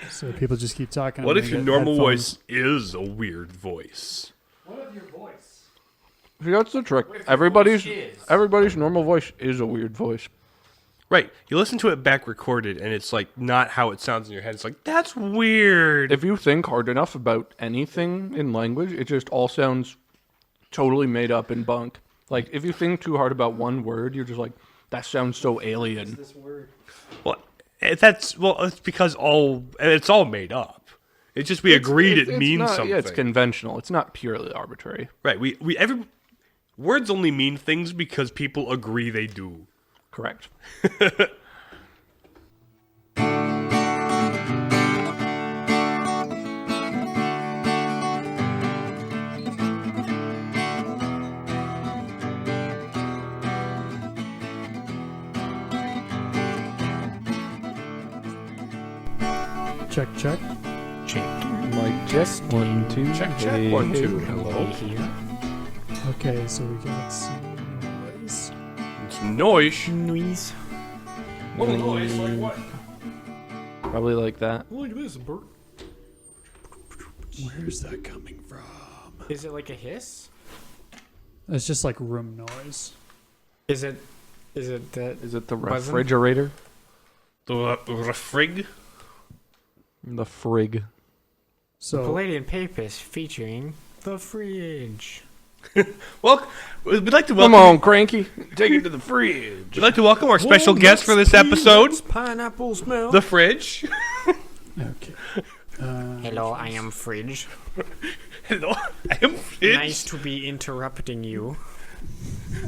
So people just keep talking. What if your normal voice is a weird voice? What if your voice? See, that's the trick. Everybody's normal voice is a weird voice. Right. You listen to it back recorded, and it's like not how it sounds in your head. It's like, that's weird. If you think hard enough about anything in language, it just all sounds totally made up and bunk. Like, if you think too hard about one word, you're just like, that sounds so alien. This word. Well, it's because it's all made up. It's just we agreed it means not, something. Yeah, it's conventional. It's not purely arbitrary. Right. Words only mean things because people agree they do. Correct. Check, check. Mic check. 1, 2. Check. Hey, 1, 2. hey. Hello. Okay, so we got some noise. It's noise. Noise. What noise? Like what? Probably like that. Look at this, Bert. Where's that coming from? Is it like a hiss? It's just like room noise. Is it that? Is it the Buzzing? refrigerator? The refrig? The frig. So Palladian Papers featuring the fridge. Well, we'd like to Come welcome. on, Cranky. Take it to the fridge. We'd like to welcome our special guest for this episode, Pineapple smell. the fridge. okay. Hello, I am Fridge. Hello, I am Fridge. Nice to be interrupting you.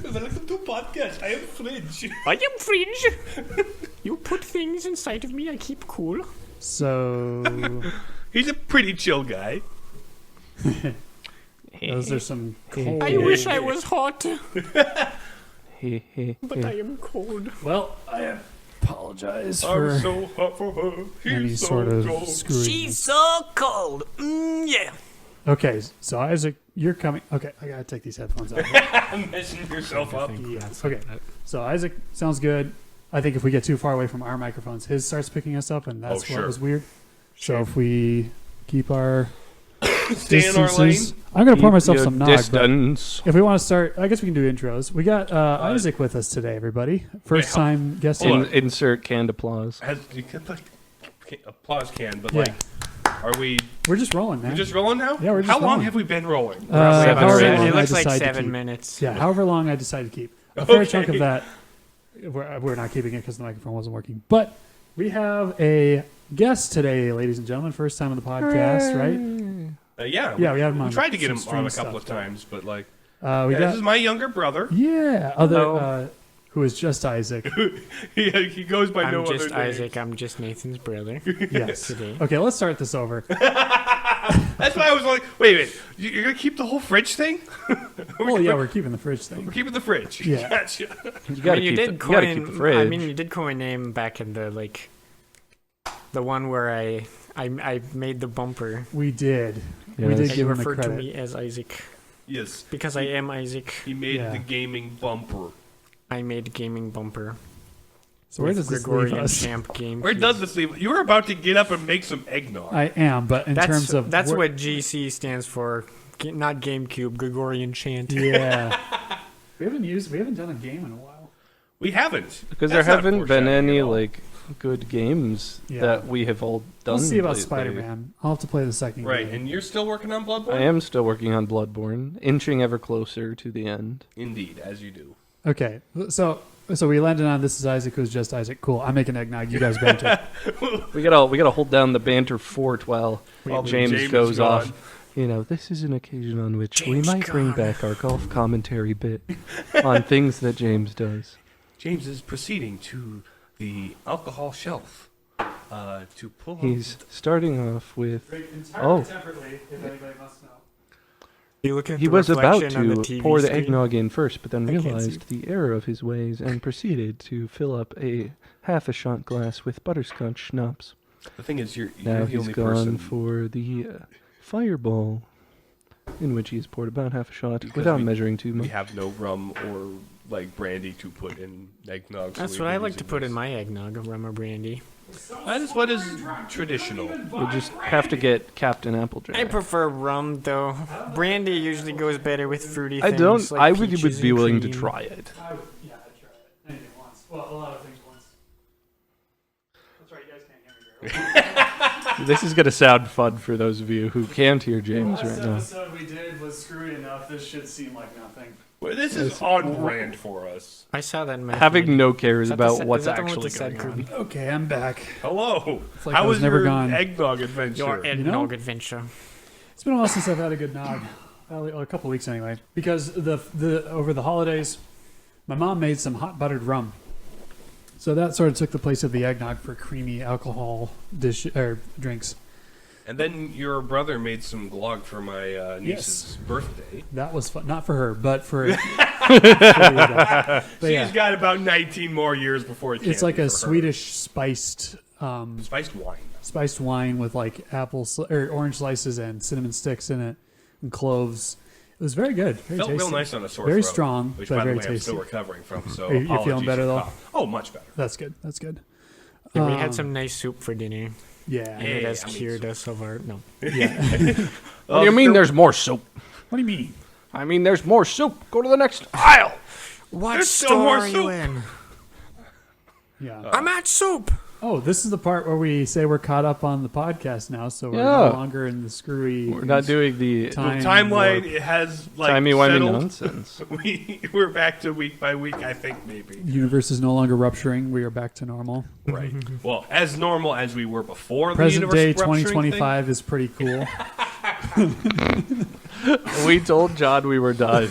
Welcome to podcast. I am Fridge. I am Fridge. You put things inside of me, I keep cool. So He's a pretty chill guy. those are some cold. I wish I was hot, He. but I am cold. Well, I apologize I'm for so hot for her. any He's so sort of cold. screwing. so cold. Yeah. Okay, so Isaac, you're coming. Okay, I gotta take these headphones out. I'm messing yourself up. Yes. Okay, so Isaac sounds good. I think if we get too far away from our microphones, his starts picking us up, and that's sure. what was weird. So if we keep our Stay in our lane. distances, I'm gonna pour myself Your some nog. But distance. if we want to start, I guess we can do intros. We got Isaac with us today, everybody. First hold- time guest. hold on. Insert canned applause. You can put applause can, but Yeah. are we? We're just rolling, man. We're just rolling now. Yeah, we're just How long rolling. have we been rolling? However Seven. long It I looks like decide to 7 keep. minutes. Yeah, however long I decide to keep. A fair Okay. chunk of that, we're not keeping it because the microphone wasn't working. But we have a guest today, ladies and gentlemen. First time on the podcast, right? Yeah, Yeah, we had him on We tried to get him some on a stream couple of stuff, but- times, but like, We yeah, got this is my younger brother. other who is just Isaac. He goes by no I'm just other name. Isaac. I'm just Nathan's brother. Yes. Today. Okay, let's start this over. That's why I was like, wait, you're gonna keep the whole fridge thing? Well, yeah, we're keeping the fridge thing. We're keeping the fridge. Yeah. Gotcha. You I gotta, mean, you keep, did the, you gotta coin. keep the fridge. I mean, you did coin my name back in the the one where I made the bumper. We did. We Yes. did And give you him the referred to credit. me as Isaac Yes, because I am Isaac. he made Yeah. the gaming bumper. I made gaming bumper. So where with does this leave Gregarious us? Champ game. Where does this leave? You were about to get up and make some eggnog. I am, but in terms of that's where- what GC stands for. Not GameCube, Gregorian Chant. Yeah. we haven't done a game in a while. We haven't. Because That's there not haven't been foreshadowing any at all. like good games Yeah. that we have all done. We'll see about lately. Spider-Man. I'll have to play the second Right, game. and you're still working on Bloodborne? I am still working on Bloodborne, inching ever closer to the end. Indeed, as you do. Okay, so we landed on this is Isaac, who's just Isaac. Cool. I'm making eggnog. You guys banter. We gotta hold down the banter fort while While James James goes is gone. off. You know, this is an occasion on which we James might bring gone. back our golf commentary bit on things that James does. James is proceeding to the alcohol shelf to pull He's starting off with. entirely Oh. separately, if anybody must know. You look at He the was about reflection on to TV pour the screen. eggnog in first, but then I can't see. realized the error of his ways and proceeded to fill up a half a shot glass with butterscotch schnapps. The thing is, you're Now the he's only gone person. for the fireball, in which he's poured about half a shot Because without we- measuring too We much. have no rum or like brandy to put in eggnog. So That's we've what been I like to using put this. in my eggnog, rum or brandy. That is what is traditional. We just have to get Captain Applejack. I prefer rum, though. Brandy usually goes better with fruity I things. don't. Like I would peaches be and willing to cream. try it. I would, yeah, I'd try it. Anything once. Well, a lot of things once. That's right, you guys can't hear me very well. This is gonna sound fun for those of you who can't hear James Last right now. episode we did was screwy enough. This should seem like nothing. Well, this is on brand for us. I saw that in my Having feed. no cares Is that the about sa- what's is that the one actually with the sad going on. cream? Okay, I'm back. Hello. like How I was was never your gone. eggnog adventure? Your eggnog adventure. It's been a while since I've had a good nog. A couple weeks anyway. Because the over the holidays, my mom made some hot buttered rum. So that sort of took the place of the eggnog for creamy alcohol dish or drinks. And then your brother made some glog for my niece's birthday. That was fun. Not for her, but for. But She's yeah, got about 19 more years before it it's can like be a for her. Swedish spiced Spiced wine. with like or orange slices and cinnamon sticks in it and cloves. It was very good. Very Felt tasty. real nice on a sore Very throat, strong, which, but by the very way, I'm still tasty. recovering from. So Are you feeling apologies better, for though? cough. Oh, much better. That's good. That's good. Yeah, we had some nice soup for dinner. Yeah. And it has I mean, cured us of our... No. Yeah. What do you mean there's more soup? What do you mean? I mean there's more soup. Go to the next aisle. What There's still store more are you soup. in? Yeah. I'm at soup. Oh, this is the part where we say we're caught up on the podcast now, so we're Yeah. no longer in the screwy. We're not doing the Time Timeline warp. it has like timey-wimey settled. nonsense. We're back to week by week, I think maybe. Universe is no longer rupturing. We are back to normal. Right. Well, as normal as we were before Present the day universe rupturing 2025 is pretty cool. We told John we were done.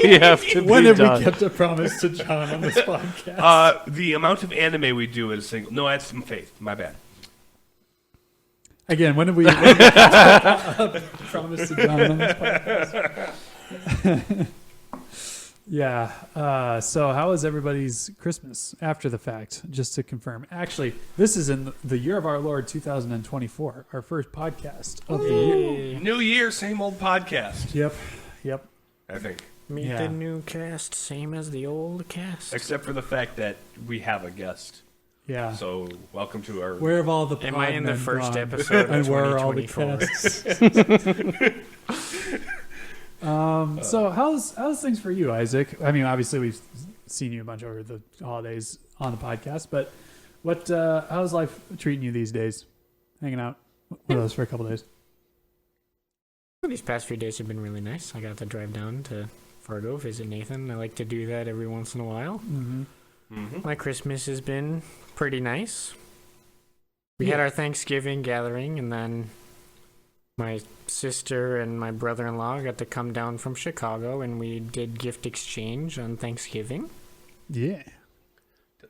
We have to When be have done. we kept a promise to John on this podcast? thing. The amount of anime we do is single. No, that's some faith. My bad. Again, when have we kept a promise to John on this podcast? Yeah. So how was everybody's Christmas after the fact? Just to confirm. Actually, this is in the year of our Lord 2024, our first podcast of the year. New year, same old podcast. Yep. Yep. I think, Meet Yeah. the new cast, same as the old cast. except for the fact that we have a guest. Yeah. So welcome to our. Where have all the Am I in the podmen first gone? episode of And where are all the 2024? casts? So how's things for you, Isaac? I mean, obviously we've seen you a bunch over the holidays on the podcast, but how's life treating you these days? Hanging out with us for a couple days. These past few days have been really nice. I got to drive down to Fargo, visit Nathan. I like to do that every once in a while. Mm-hmm. My Christmas has been pretty nice. We had our Thanksgiving gathering, and then my sister and my brother-in-law got to come down from Chicago, and we did gift exchange on Thanksgiving. Yeah.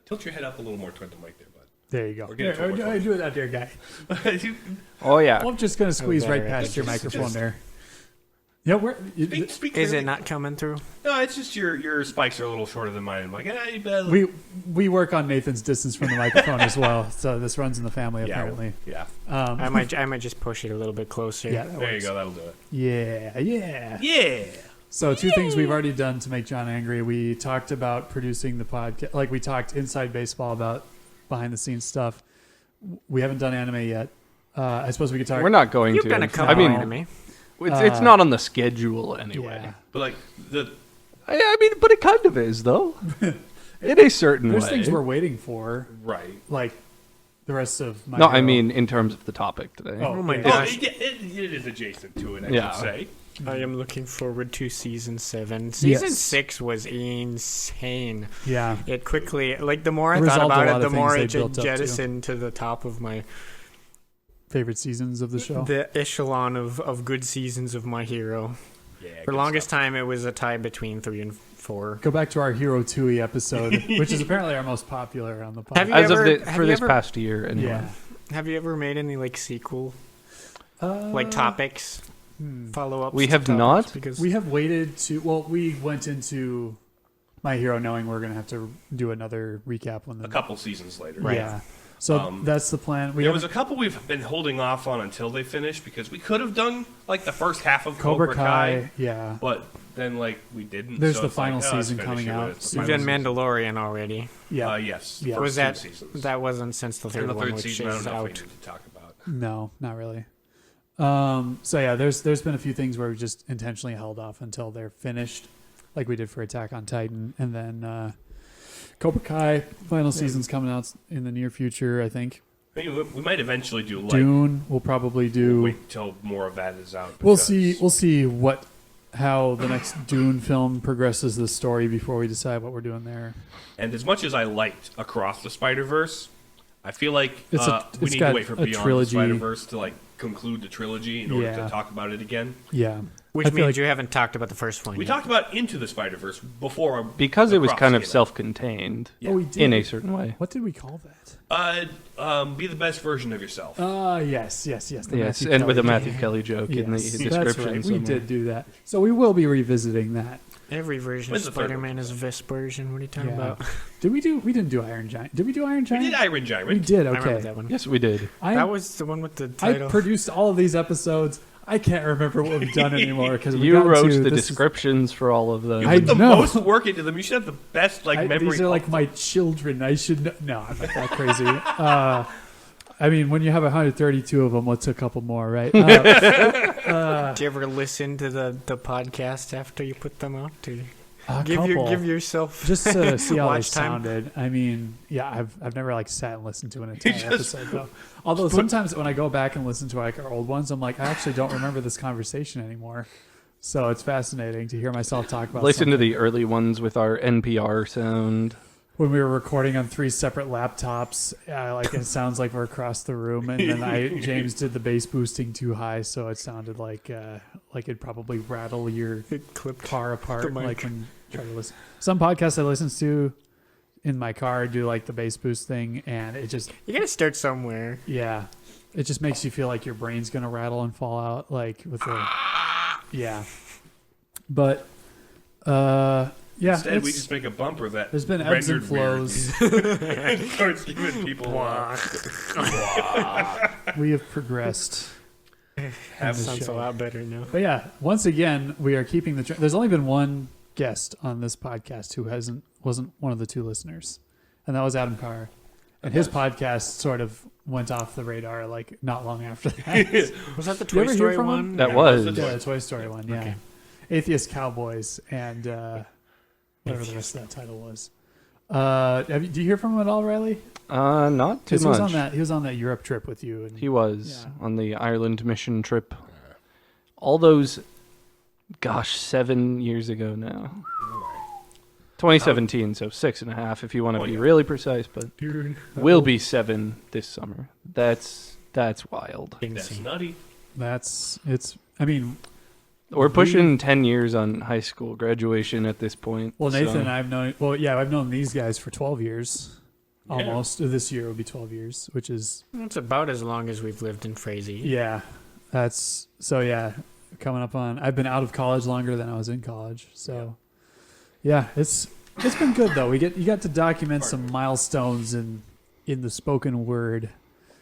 Tilt your head up a little more toward the mic there, bud. There you go. Or get it toward There, do that there, guy. Oh yeah. I'm just gonna squeeze right better. past your Just- microphone just- there. Yeah, Speak Is clearly. it not coming through? No, it's just your spikes are a little shorter than mine. I'm like, you better. we work on Nathan's distance from the microphone as well, so this runs in the family yeah, apparently. Yeah. I might just push it a little bit closer. Yeah, that There you works. go. That'll do it. Yeah. Yeah. So two things we've already done to make John angry. We talked about producing the podcast, like we talked inside baseball about behind the scenes stuff. We haven't done anime yet. I suppose we could talk. We're not going You've to. done a couple I mean, anime. it's not on the schedule anyway. Yeah. But like the I mean, but it kind of is though. In a certain There's way. things we're waiting for, right. like the rest of my. No, I Hero. mean in terms of the topic today. Oh, my yeah. Well, gosh. it is adjacent to it. I Yeah. should say. I am looking forward to season 7. Season Yes. 6 was insane. Yeah. It quickly, like the more I It thought resolved a about lot it, the of more things it they just built up to. jettisoned to the top of my Favorite seasons of the show. the echelon of good seasons of My Hero. Yeah. For good longest stuff. time, it was a tie between 3 and 4. Go back to our Hero Tui episode, which is apparently our most popular on the podcast. Have you As ever- of the, have for you this ever- past year, anyway. Yeah. Have you ever made any like sequel, Uh, like topics, follow ups? We have not. because We have waited to. Well, we went into My Hero knowing we're gonna have to do another recap when the A couple seasons later. Yeah. So Um, that's the plan. We There have was a couple we've been holding off on until they finish because we could have done like the first half of Cobra Kai. Yeah. but then like we didn't. There's so the it's like, final oh, let's season finish coming it when out it's the We've final done season. Mandalorian already. Yeah. Yes. Yeah. first Was two that seasons. that wasn't since the And third the one, third which season, I don't is know if we out. need to talk about. No, not really. So yeah, there's been a few things where we just intentionally held off until they're finished, like we did for Attack on Titan, and then Cobra Kai final season's coming out in the near future, I think. Maybe we might eventually do like Dune, we'll probably do. wait till more of that is out. We'll because- see how the next Dune film progresses the story before we decide what we're doing there. And as much as I liked Across the Spider-Verse, I feel like we it's need to got wait for a Beyond trilogy. the Spider-Verse to like conclude the trilogy in order Yeah. to talk about it again. Yeah, Which I feel means like- you haven't talked about the first one We yet. talked about Into the Spider-Verse before. Because it was Across kind of came out. self-contained Oh, we did. in a certain way. What did we call that? Be the best version of yourself. Yes. The Yes, Matthew and with a Kelly Matthew Kelly joke in the Yes, description. that's right. We somewhere. did do that. So we will be revisiting that. Every version When's of the third Spider-Man is a Vespersion. What are you talking Yeah. about? We didn't do Iron Giant. Did we do Iron we Giant? did Iron Giant. We did, I remember okay. that one. Yes, we did. That was the one with the I title. produced all of these episodes. I can't remember what we've done anymore because You wrote the descriptions for all of them. You I put the know. most work into them. You should have the best memory. These are like my children. I should know. No, I'm not that crazy. I mean, when you have 132 of them, what's a couple more, right? Do you ever listen to the podcast after you put them out? A Give couple. yourself Just to see how they watch time. sounded. I mean, yeah, I've never like sat and listened to an entire episode though. Although sometimes when I go back and listen to like our old ones, I'm like, I actually don't remember this conversation anymore. So it's fascinating to hear myself talk about. Listen to something. the early ones with our NPR sound. When we were recording on 3 separate laptops, like it sounds like we're across the room, and then James did the bass boosting too high, so it sounded like it'd probably rattle your It clipped car the apart. mic. Like when you try to listen. Some podcasts I listen to in my car do like the bass boost thing, and it just You gotta start somewhere. it just makes you feel like your brain's gonna rattle and fall out, like with the but yeah. Instead, we it's- just make a bumper that there's been ebbs and rendered weird flows. and starts giving people. We have progressed. Have the Sounds show. a lot better now. But yeah, once again, we are keeping the. There's only been one guest on this podcast who wasn't one of the 2 listeners, and that was Adam Carr, and his podcast sort of went off the radar like not long after that. Was that the You ever Toy hear Story from him? one? That Yeah, was. those are Yeah, the Toy Story one. Yeah, Okay. Atheist Cowboys and whatever the rest of that title was. Do you hear from him at all, Riley? Not too Because much. he was on that Europe trip with you. And He was Yeah. on the Ireland mission trip. All those, 7 years ago now. 2017, so 6.5 if you want to Oh, be yeah. really precise, but will be 7 this summer. That's wild. That's nutty. it's. I mean, We're pushing 10 years on high school graduation at this point. well, so- Nathan and I've known. Well, yeah, I've known these guys for 12 years. Yeah. Almost. This year would be 12 years, which is That's about as long as we've lived in Frazee. yeah. That's so yeah. Coming up on. I've been out of college longer than I was in college, so yeah, it's been good though. You got to document some milestones in the spoken word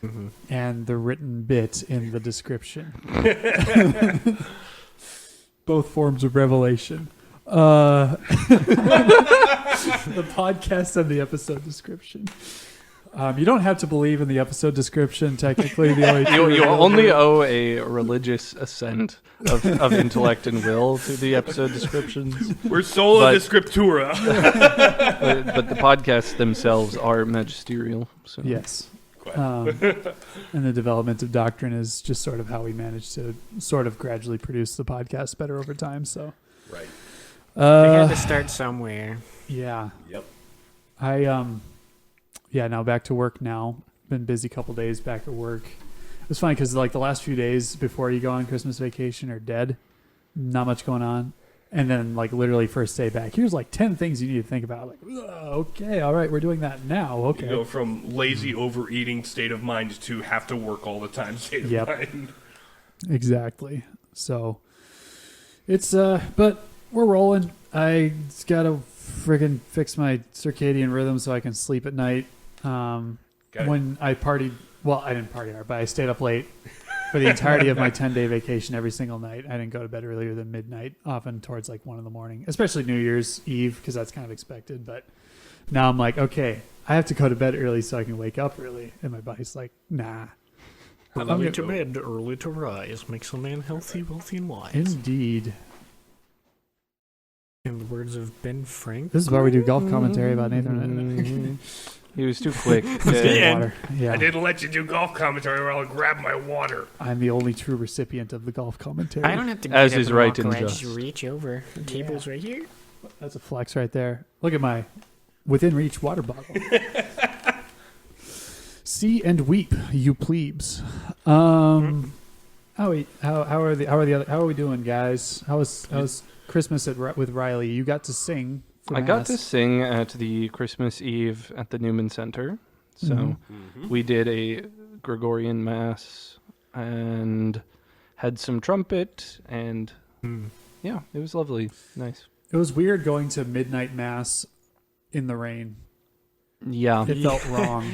Mm-hmm. and the written bit in the description. Both forms of revelation. The podcast and the episode description. You don't have to believe in the episode description. Technically, the only You only owe a religious assent of intellect and will to the episode descriptions. We're sola But- de scriptura. But the podcasts themselves are magisterial. So. yes. And the development of doctrine is just sort of how we manage to sort of gradually produce the podcast better over time. So, Right. They had to start somewhere. yeah. Yep. Now back to work now. Been busy couple days back at work. It's funny because like the last few days before you go on Christmas vacation are dead. Not much going on. And then like literally first day back, here's like 10 things you need to think about. Like, okay, all right, we're doing that now. Okay. You go from lazy overeating state of mind to have to work all the time state of Yep. mind. Exactly. So it's but we're rolling. I just gotta friggin' fix my circadian rhythm so I can sleep at night. Got it. When I partied, well, I didn't party hard, but I stayed up late for the entirety of my 10-day vacation, every single night, I didn't go to bed earlier than midnight, often towards like 1 a.m, especially New Year's Eve, because that's kind of expected. But now I'm like, okay, I have to go to bed early so I can wake up early. And my body's like, nah. Early to bed, early to rise makes a man healthy, wealthy, and wise. Indeed. In the words of Ben Frank. This is why we do golf commentary about Nathan. He was too quick. Water. Yeah. I didn't let you do golf commentary or I'll grab my water. I'm the only true recipient of the golf commentary. I don't have to get As up is and right walk and away. I just. just reach over. The table's right here. That's a flex right there. Look at my within reach water bottle. See and weep, you plebes. How are we doing, guys? How was Christmas with Riley? You got to sing. For I got Mass. to sing at the Christmas Eve at the Newman Center. So we did a Gregorian Mass and had some trumpet, and yeah, it was lovely. Nice. It was weird going to midnight Mass in the rain. Yeah. It felt wrong.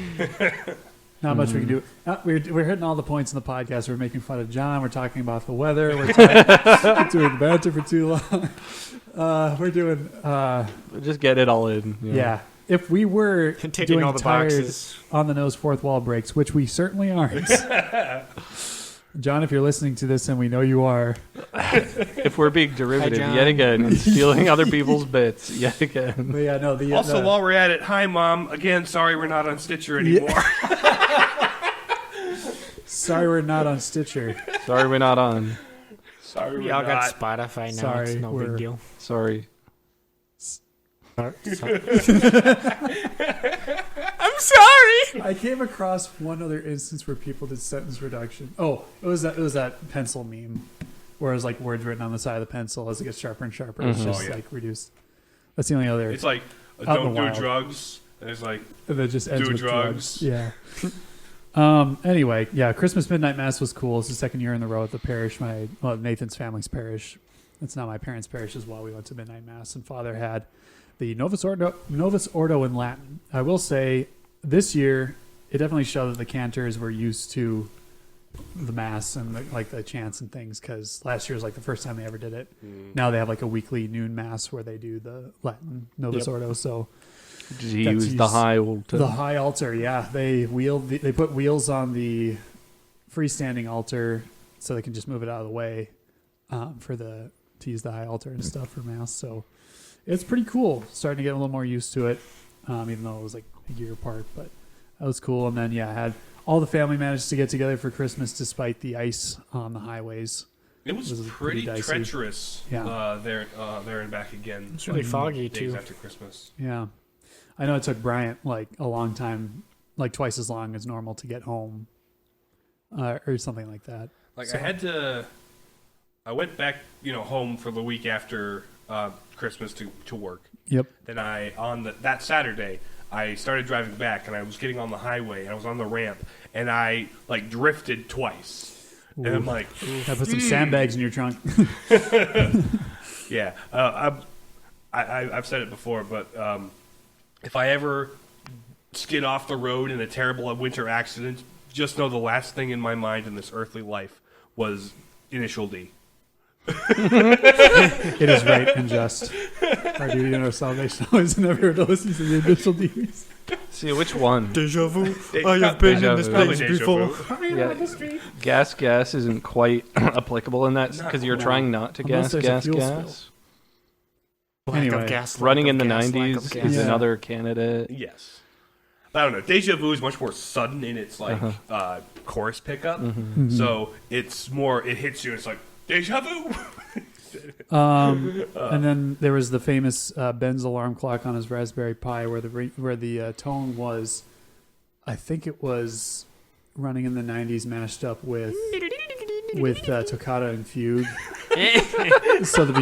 Not much we can do. We're hitting all the points in the podcast. We're making fun of John. We're talking about the weather. We're doing Banter for too long. We're doing... Just get it all in. yeah. If we were Taking doing all the tired boxes. on the nose fourth wall breaks, which we certainly aren't. John, if you're listening to this, and we know you are, If we're being derivative John. yet again and stealing other people's bits yet again. but yeah, no. Also, while we're at it, hi, Mom. Again, sorry we're not on Stitcher anymore. sorry, we're not on Stitcher. Sorry we're not on. Sorry We we're all got not. Spotify now. Sorry, it's no we're- big deal. Sorry. I'm sorry. I came across one other instance where people did sentence reduction. Oh, it was that pencil meme, where it was like words written on the side of the pencil as it gets sharper and sharper. It's just Oh, yeah. like reduced. That's the only other. It's like, Out in don't the do wild. drugs. And it's like, that just ends do with drugs. Yeah. Anyway, yeah, Christmas midnight mass was cool. It's the second year in a row at the parish. Nathan's family's parish. It's not my parents' parish as well. We went to midnight mass, and Father had the Novus Ordo in Latin. I will say, this year it definitely showed that the cantors were used to the mass and the chants and things, because last year was like the first time they ever did it. Now they have like a weekly noon mass where they do the Latin Novus Ordo. So Did you That's use the used- high altar? the high altar, yeah, they put wheels on the freestanding altar so they can just move it out of the way to use the high altar and stuff for mass. So it's pretty cool. Starting to get a little more used to it, even though it was like a year apart. But that was cool. And then I had all the family managed to get together for Christmas despite the ice on the highways. it was It was pretty pretty dicey. treacherous Yeah. there and back again. It's really foggy Days too. after Christmas. Yeah, I know it took Bryant like a long time, like twice as long as normal to get home, or something like that. Like So- I went back, home for the week after Christmas to work. Yep. Then that Saturday, I started driving back, and I was getting on the highway, and I was on the ramp, and I like drifted twice. And I'm like, I put some sandbags in your trunk. yeah. I've said it before, but if I ever skid off the road in a terrible winter accident, just know the last thing in my mind in this earthly life was Initial D. It is right and just. Our duty and our salvation always never listens to the initial D's. See, which one? Deja vu. I have been in this Probably place deja before. vu. Yeah. Gas isn't quite applicable in that because you're No. trying not to Unless there's a gas. fuel spill. Lack Anyway, of gas. Running lack in of the gas, lack 90s of gas. is Yeah. another candidate. Yes. But I don't know. Deja vu is much more sudden in its chorus pickup. So it's more. It hits you. It's like deja vu. And then there was the famous Ben's alarm clock on his Raspberry Pi, where the tone was, I think it was running in the 90s, mashed up with toccata and fugue. So the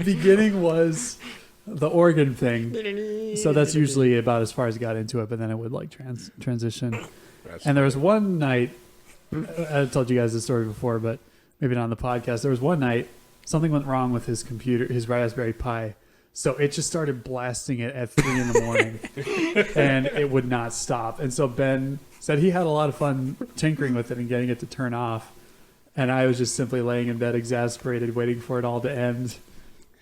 beginning was the organ thing. So that's usually about as far as I got into it, but then it would like transition. And there was one night, I told you guys this story before, but maybe not on the podcast. There was one night something went wrong with his computer, his Raspberry Pi. So it just started blasting it at 3 a.m, and it would not stop. And so Ben said he had a lot of fun tinkering with it and getting it to turn off. And I was just simply laying in bed exasperated, waiting for it all to end.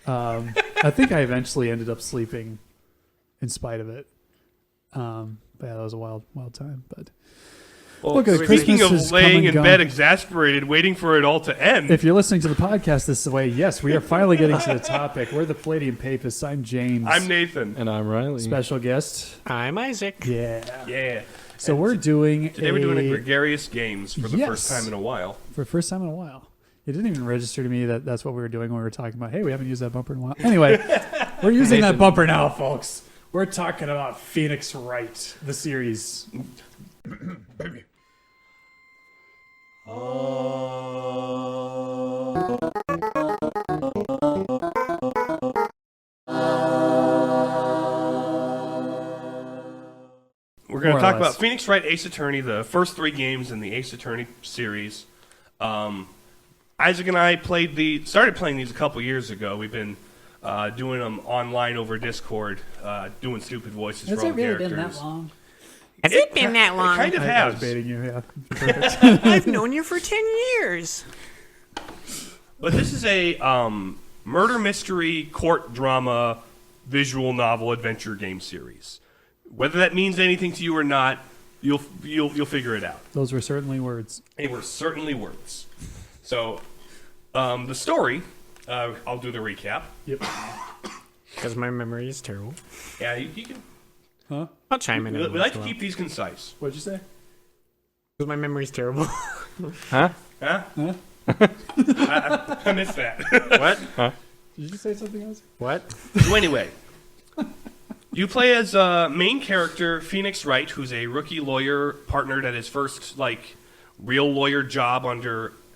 I think I eventually ended up sleeping in spite of it. But yeah, that was a wild time. But Well, look, speaking Christmas of is come laying and in gone. bed exasperated, waiting for it all to end. If you're listening to the podcast this way, yes, we are finally getting to the topic. We're the Palladium Papists. I'm James. I'm Nathan. And I'm Riley. Special guest. I'm Isaac. Yeah. Yeah. So And we're doing Today we're doing a Gregarious Games for the Yes. first time in a while. for the first time in a while. It didn't even register to me that that's what we were doing when we were talking about, hey, we haven't used that bumper in a while. Anyway, we're using that bumper now, folks. We're talking about Phoenix Wright, the series. We're going More to or talk less. about Phoenix Wright Ace Attorney, the first 3 games in the Ace Attorney series. Isaac and I started playing these a couple years ago. We've been doing them online over Discord, doing stupid voices Has for it all really characters. been that long? Has it been that It long? kind of I was has. baiting you, yeah. I've known you for 10 years. But this is a murder mystery court drama visual novel adventure game series. Whether that means anything to you or not, you'll figure it out. Those were certainly words. They were certainly words. So, the story, I'll do the recap. Yep. Because my memory is terrible. Yeah, you can. Huh? I'll chime in. We every like once to in a keep these concise. What'd you say? Because my memory is terrible. Huh? Huh? Huh? I missed that. What? Did you say something else? What? So anyway, you play as main character Phoenix Wright, who's a rookie lawyer partnered at his first real lawyer job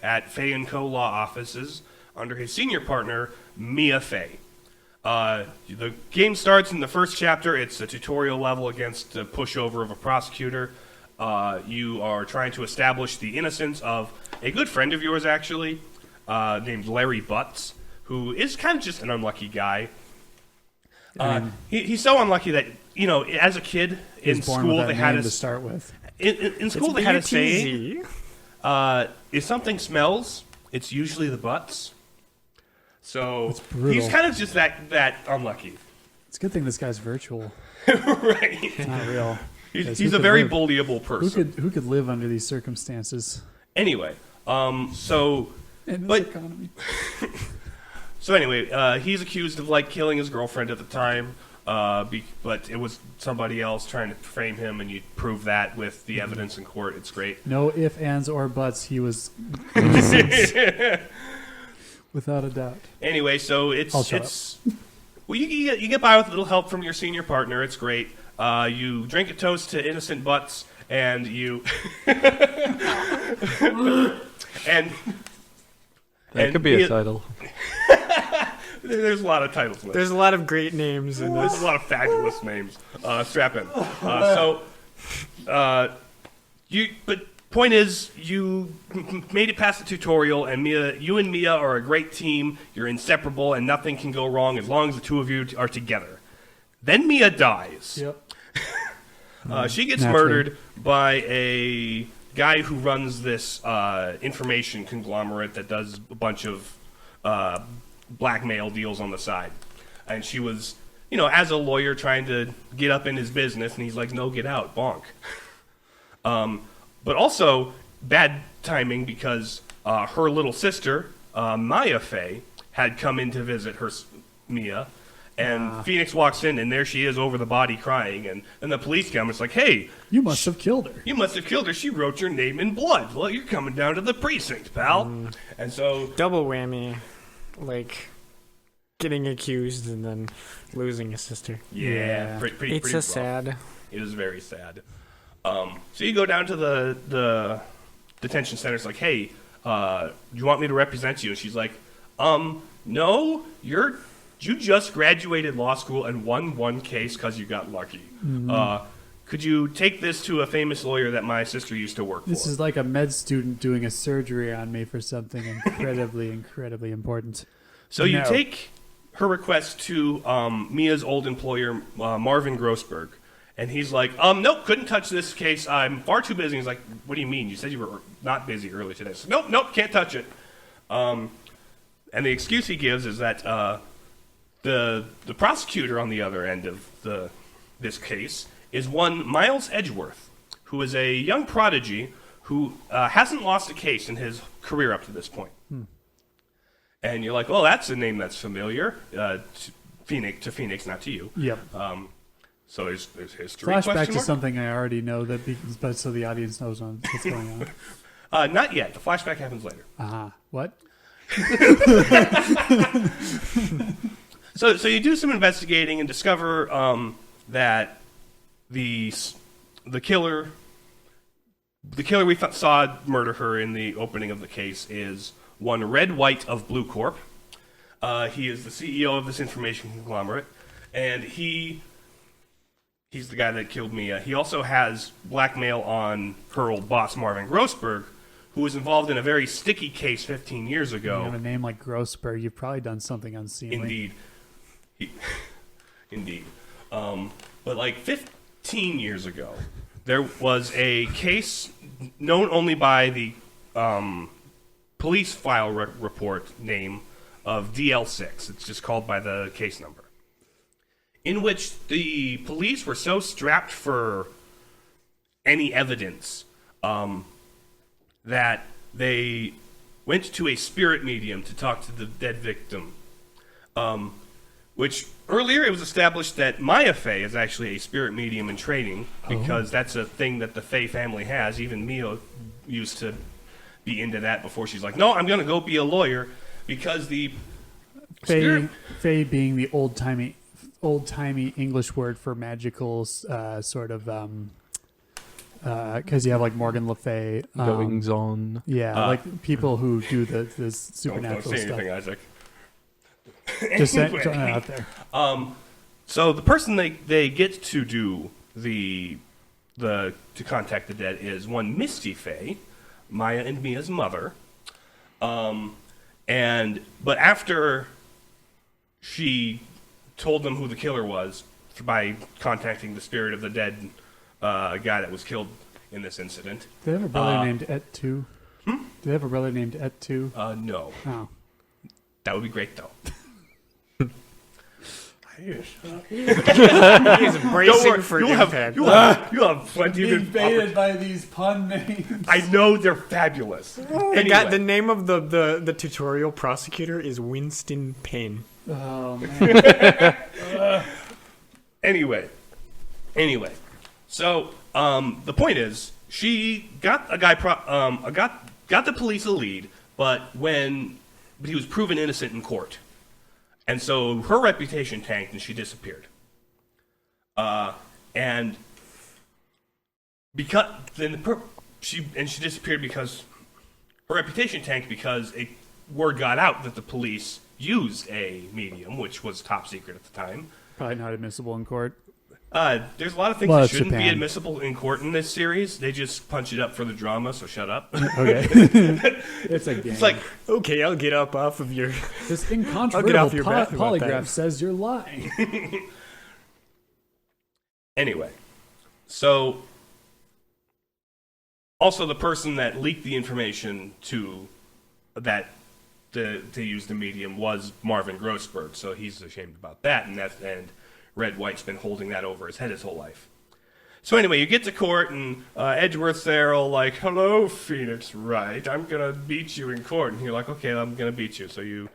at Fay & Co. Law Offices under his senior partner Mia Fay. The game starts in the first chapter. It's a tutorial level against the pushover of a prosecutor. You are trying to establish the innocence of a good friend of yours, actually, named Larry Butts, who is kind of just an unlucky guy. He's so unlucky that, as a kid in He's born school, with that they had name a to start with. in school they had a saying: BUTZ. if something smells, it's usually the butts. So It's brutal. he's kind of just that unlucky, It's a good thing this guy's virtual. right? It's not real. Guys, He's who a could very live? bullyable person. Who could live under these circumstances Anyway, so in this But- economy? he's accused of killing his girlfriend at the time, but it was somebody else trying to frame him, and you prove that with the evidence in court. It's great. No ifs, ands, or buts. He was innocent. Without a doubt. Anyway, so I'll shut it's well, you get by with a little help from your senior partner. It's great. You drink a toast to innocent butts, and you and That could be a Mia- title. There's a lot of titles. In this. There's a lot of great names in There's this. a lot of fabulous names. Strap in. But point is, you made it past the tutorial, and you and Mia are a great team. You're inseparable, and nothing can go wrong as long as the two of you are together. Then Mia dies. Yep. She gets Naturally. murdered by a guy who runs this information conglomerate that does a bunch of blackmail deals on the side. And she was, as a lawyer trying to get up in his business, and he's like, no, get out, bonk. But also, bad timing because her little sister, Maya Fay, had come in to visit Mia. And Phoenix walks in, and there she is over the body crying. And then the police come. It's like, hey, You must have killed her. you must have killed her. She wrote your name in blood. Well, you're coming down to the precinct, pal. And so, Double whammy. Getting accused and then losing a sister. yeah, pretty It's rough. sad. It is very sad. So you go down to the detention center. It's like, hey, do you want me to represent you? And she's like, no, you just graduated law school and won one case because you got lucky. Could you take this to a famous lawyer that my sister used to work This for? is like a med student doing a surgery on me for something incredibly, incredibly important. So you No. take her request to Mia's old employer, Marvin Grossberg, And he's like, nope, couldn't touch this case. I'm far too busy. He's like, what do you mean? You said you were not busy earlier today. So, nope, can't touch it. And the excuse he gives is that the prosecutor on the other end of this case is one Miles Edgeworth, who is a young prodigy who hasn't lost a case in his career up to this point. And you're like, well, that's a name that's familiar to Phoenix, not to you. Yep. So there's history. Flashback to something I already know, but so the audience knows what's going on. Not yet. The flashback happens later. What? So you do some investigating and discover that the killer we saw murder her in the opening of the case is one Red White of Blue Corp. He is the CEO of this information conglomerate, and he's the guy that killed Mia. He also has blackmail on her old boss, Marvin Grossberg, who was involved in a very sticky case 15 years ago. You have a name like Grossberg, you've probably done something unseemly. Indeed. But like 15 years ago, there was a case known only by the police file report name of DL6. It's just called by the case number. In which the police were so strapped for any evidence that they went to a spirit medium to talk to the dead victim. Which earlier it was established that Maya Fey is actually a spirit medium in training because that's a thing that the Fey family has. Even Mia used to be into that before she's like, no, I'm going to go be a lawyer because the Fey being the old-timey English word for magical sort of because you have like Morgan Le Fay Goings on. Yeah, like people who do the supernatural don't say stuff. anything, Isaac. Just Anyway. throwing it out there. So the person they get to do to contact the dead is one Misty Fey, Maya and Mia's mother. But after she told them who the killer was by contacting the spirit of the dead guy that was killed in this incident. Do they have a brother named Et too? Do they have a brother named Et too? No. Oh. That would be great, though. He's bracing for impact. You have plenty of Invaded by these pun names. I know they're fabulous. The name of the tutorial prosecutor is Winston Penn. Oh man. Anyway. So the point is, she got a guy got the police a lead, but he was proven innocent in court, and so her reputation tanked, and she disappeared. And because she disappeared because her reputation tanked because word got out that the police used a medium, which was top secret at the time. Probably not admissible in court. There's a lot of things that shouldn't be admissible in court in this series. They just punch it up for the drama, so shut up. Okay. It's a game. It's like, Okay, I'll get up off of your. this I'll get incontrovertible off your back about polygraph that. says you're lying. anyway. So, also the person that leaked the information to use the medium was Marvin Grossberg, so he's ashamed about that, and Red White's been holding that over his head his whole life. So anyway, you get to court, and Edgeworth's there all like, hello, Phoenix Wright, I'm going to beat you in court. And you're like, okay, I'm going to beat you. So you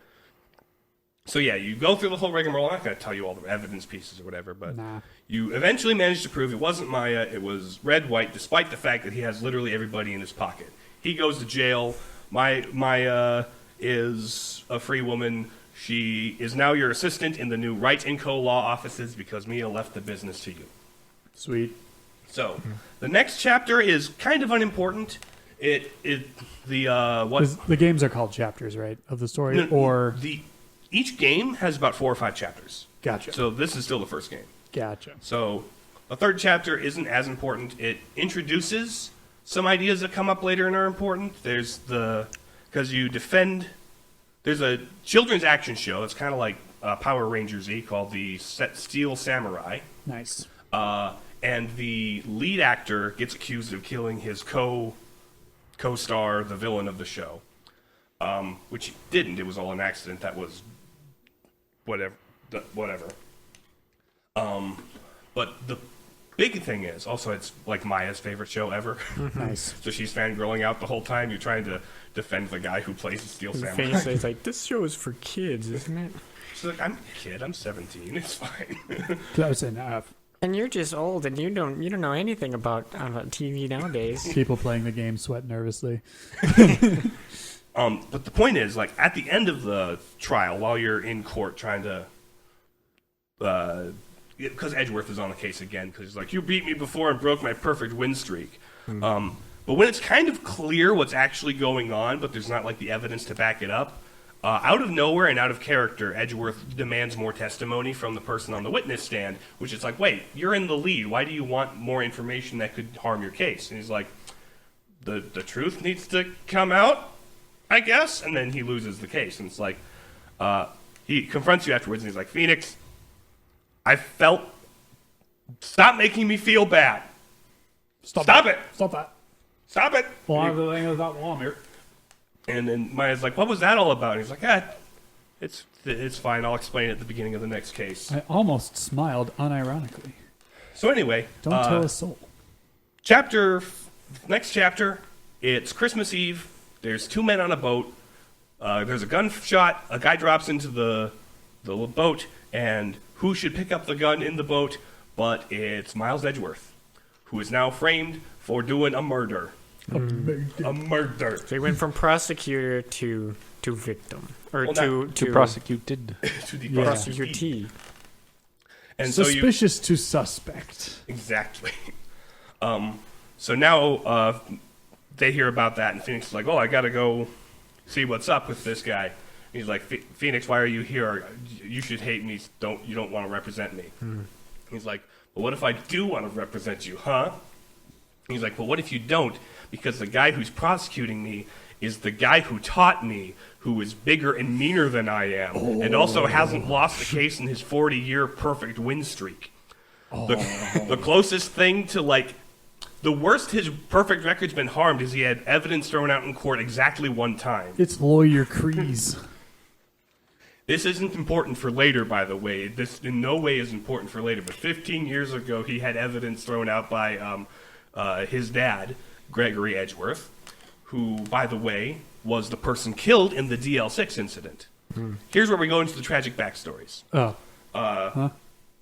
go through the whole rigmarole. I'm not going to tell you all the evidence pieces or whatever, but you eventually manage to prove it wasn't Maya, it was Red White, despite the fact that he has literally everybody in his pocket. He goes to jail. Maya is a free woman. She is now your assistant in the new Wright & Co. law offices because Mia left the business to you. Sweet. So, the next chapter is kind of unimportant. The games are called chapters, right, of the story? Each game has about 4 or 5 chapters. Gotcha. So this is still the first game. Gotcha. So the third chapter isn't as important. It introduces some ideas that come up later and are important. There's a children's action show. It's kind of like Power Rangers-y called the Steel Samurai. Nice. and the lead actor gets accused of killing his co-star, the villain of the show, which he didn't. It was all an accident. That was whatever. But the big thing is, also it's like Maya's favorite show ever. Nice. So she's fangirling out the whole time. You're trying to defend the guy who plays the Steel Samurai. Face is like, this show is for kids, isn't it? She's like, I'm a kid. I'm 17. It's fine. Close enough. And you're just old, and you don't know anything about TV nowadays. People playing the game sweat nervously. But the point is, like, at the end of the trial, while you're in court trying to, because Edgeworth is on the case again, because he's like, you beat me before and broke my perfect win streak. But when it's kind of clear what's actually going on, but there's not like the evidence to back it up, out of nowhere and out of character, Edgeworth demands more testimony from the person on the witness stand, which is like, wait, you're in the lead. Why do you want more information that could harm your case? And he's like, the truth needs to come out, I guess. And then he loses the case. And it's like, he confronts you afterwards, and he's like, Phoenix, I felt, stop making me feel bad. Stop it. Stop that. Stop it. Well, I'm the thing about Walmart. And then Maya's like, what was that all about? And he's like, it's fine. I'll explain it at the beginning of the next case. I almost smiled unironically. So anyway. Don't tell a soul. Next chapter, it's Christmas Eve. There's two men on a boat. There's a gunshot. A guy drops into the boat. And who should pick up the gun in the boat? But it's Miles Edgeworth, who is now framed for doing a murder. A murder. So he went from prosecutor to victim, or Well, To prosecuted. To the Yeah. prosecutee. And Suspicious to suspect. Exactly. So now they hear about that, and Phoenix is like, oh, I gotta go see what's up with this guy. And he's like, Phoenix, why are you here? You should hate me. You don't want to represent me. He's like, well, what if I do want to represent you, huh? And he's like, well, what if you don't? Because the guy who's prosecuting me is the guy who taught me, who is bigger and meaner than I am, and also hasn't lost a case in his 40-year perfect win streak. The closest thing to, like, the worst his perfect record's been harmed is he had evidence thrown out in court exactly one time. It's lawyer Crease. This isn't important for later, by the way. This in no way is important for later. But 15 years ago, he had evidence thrown out by his dad, Gregory Edgeworth, who, by the way, was the person killed in the DL6 incident. Here's where we go into the tragic backstories. Oh.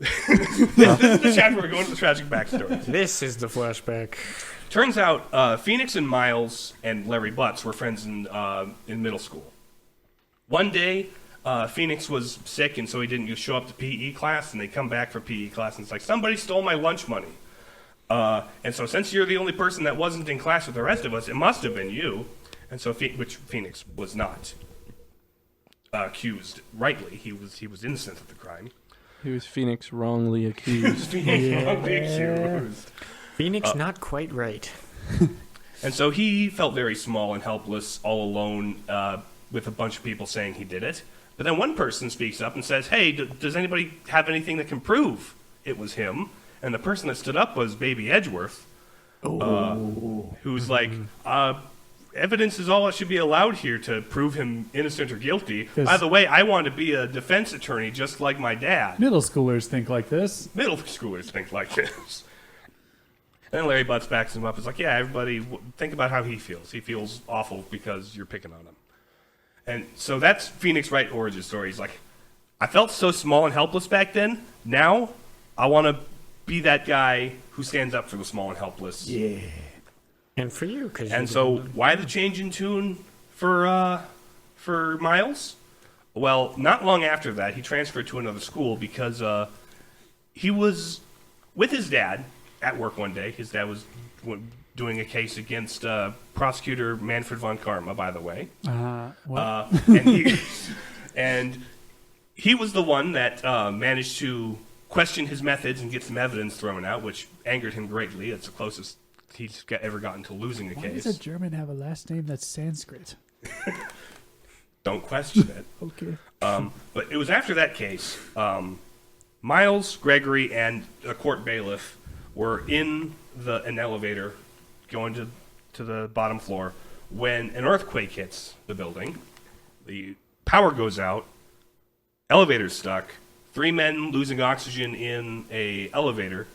This is the chapter where we go into the tragic backstories. This is the flashback. Turns out Phoenix and Miles and Larry Butts were friends in middle school. One day, Phoenix was sick, and so he didn't show up to PE class, and they come back for PE class, and it's like, somebody stole my lunch money. And so since you're the only person that wasn't in class with the rest of us, it must have been you. And so, which Phoenix was not accused rightly. He was innocent of the crime. He was Phoenix wrongly accused. Phoenix wrongly accused. Phoenix not quite right. And so he felt very small and helpless, all alone, with a bunch of people saying he did it. But then one person speaks up and says, hey, does anybody have anything that can prove it was him? And the person that stood up was Baby Edgeworth, who's like, evidence is all that should be allowed here to prove him innocent or guilty. By the way, I want to be a defense attorney just like my dad. Middle schoolers think like this. Middle schoolers think like this. And then Larry Butts backs him up. It's like, yeah, everybody, think about how he feels. He feels awful because you're picking on him. And so that's Phoenix Wright origin story. He's like, I felt so small and helpless back then. Now I want to be that guy who stands up for the small and helpless. Yeah. And for you, and so why the change in tune for Miles? Well, not long after that, he transferred to another school because he was with his dad at work one day. His dad was doing a case against prosecutor Manfred von Karma, by the way. What? And he was the one that managed to question his methods and get some evidence thrown out, which angered him greatly. It's the closest he's ever gotten to losing a Why case. does a German have a last name that's Sanskrit? Don't question it. Okay. But it was after that case, Miles, Gregory, and a court bailiff were in an elevator going to the bottom floor when an earthquake hits the building. The power goes out, elevator's stuck, 3 men losing oxygen in a elevator.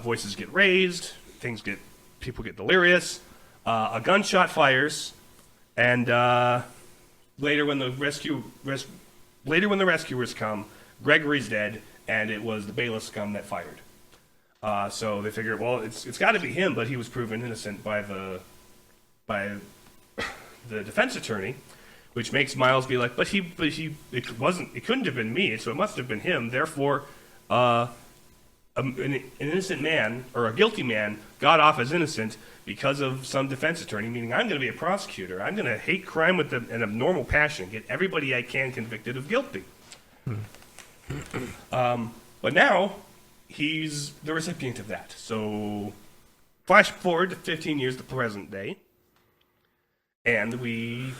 Voices get raised, people get delirious. A gunshot fires, and later when the rescuers come, Gregory's dead, and it was the bailiff scum that fired. So they figured, well, it's got to be him, but he was proven innocent by the defense attorney, which makes Miles be like, but it couldn't have been me, so it must have been him. Therefore, an innocent man or a guilty man got off as innocent because of some defense attorney, meaning I'm going to be a prosecutor. I'm going to hate crime with an abnormal passion, get everybody I can convicted of guilty. But now he's the recipient of that. So flash forward to 15 years to present day, and we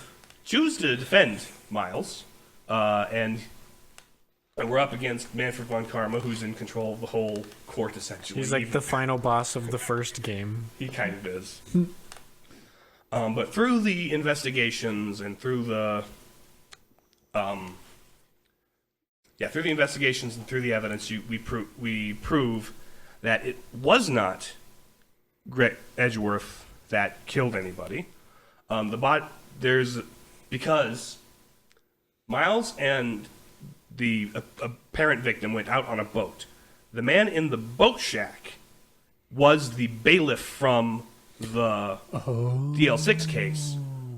choose to defend Miles, and we're up against Manfred von Karma, who's in control of the whole court, essentially. He's like the final boss of the first game. He kind of is. But through the investigations and through the evidence, we prove that it was not Edgeworth that killed anybody. Because Miles and the apparent victim went out on a boat. The man in the boat shack was the bailiff from the DL6 case,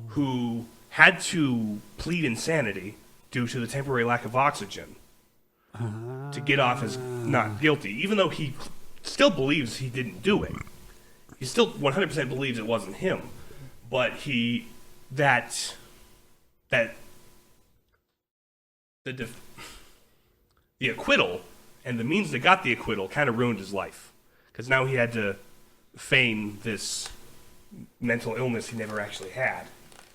who had to plead insanity due to the temporary lack of oxygen to get off as not guilty, even though he still believes he didn't do it. He still 100% believes it wasn't him, but the acquittal and the means that got the acquittal kind of ruined his life, because now he had to feign this mental illness he never actually had.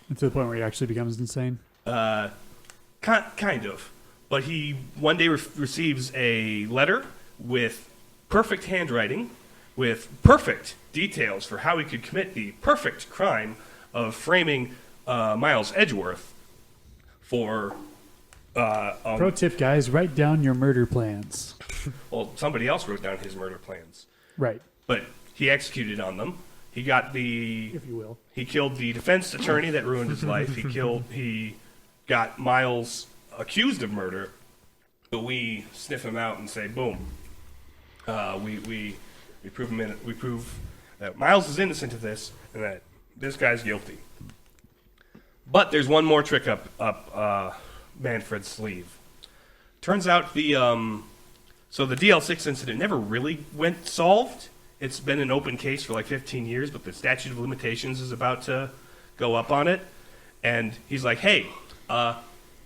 To the point where he actually becomes insane? Kind of. But he one day receives a letter with perfect handwriting, with perfect details for how he could commit the perfect crime of framing Miles Edgeworth for... Pro tip, guys, write down your murder plans. Well, somebody else wrote down his murder plans. Right. But he executed on them. He got if you will. He killed the defense attorney that ruined his life. He got Miles accused of murder, but we sniff him out and say, boom. We prove him we prove that Miles is innocent of this and that this guy's guilty. But there's one more trick up Manfred's sleeve. Turns out the DL6 incident never really went solved. It's been an open case for like 15 years, but the statute of limitations is about to go up on it. And he's like, hey,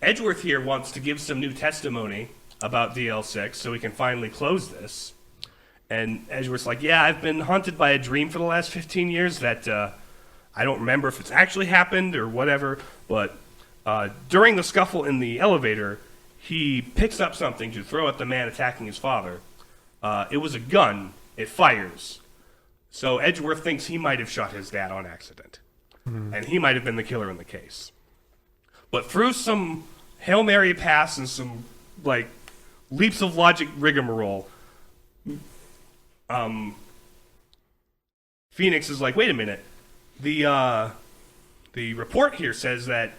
Edgeworth here wants to give some new testimony about DL6 so we can finally close this. And Edgeworth's like, yeah, I've been haunted by a dream for the last 15 years that I don't remember if it's actually happened or whatever, but during the scuffle in the elevator, he picks up something to throw at the man attacking his father. It was a gun. It fires. So Edgeworth thinks he might have shot his dad on accident. And he might have been the killer in the case. But through some Hail Mary pass and some, like, leaps of logic rigmarole, Phoenix is like, wait a minute. The report here says that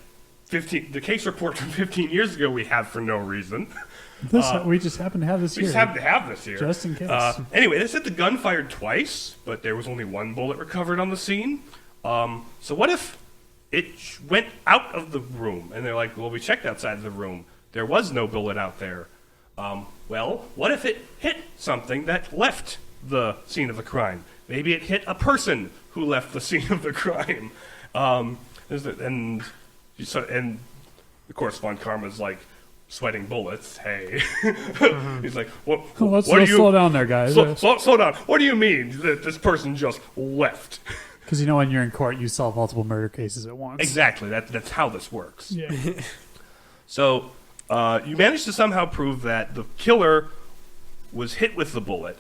the case report from 15 years ago we have for no reason. We just happen to have this here. We just happen to have this here. Just in case. Anyway, they said the gun fired twice, but there was only one bullet recovered on the scene. So what if it went out of the room? And they're like, well, we checked outside of the room. There was no bullet out there. Well, what if it hit something that left the scene of the crime? Maybe it hit a person who left the scene of the crime. And of course, Von Karma's like sweating bullets. Hey, he's like, Let's slow down there, guys. Slow down. What do you mean that this person just left? Because when you're in court, you solve multiple murder cases at once. Exactly. That's how this works. Yeah. So you managed to somehow prove that the killer was hit with the bullet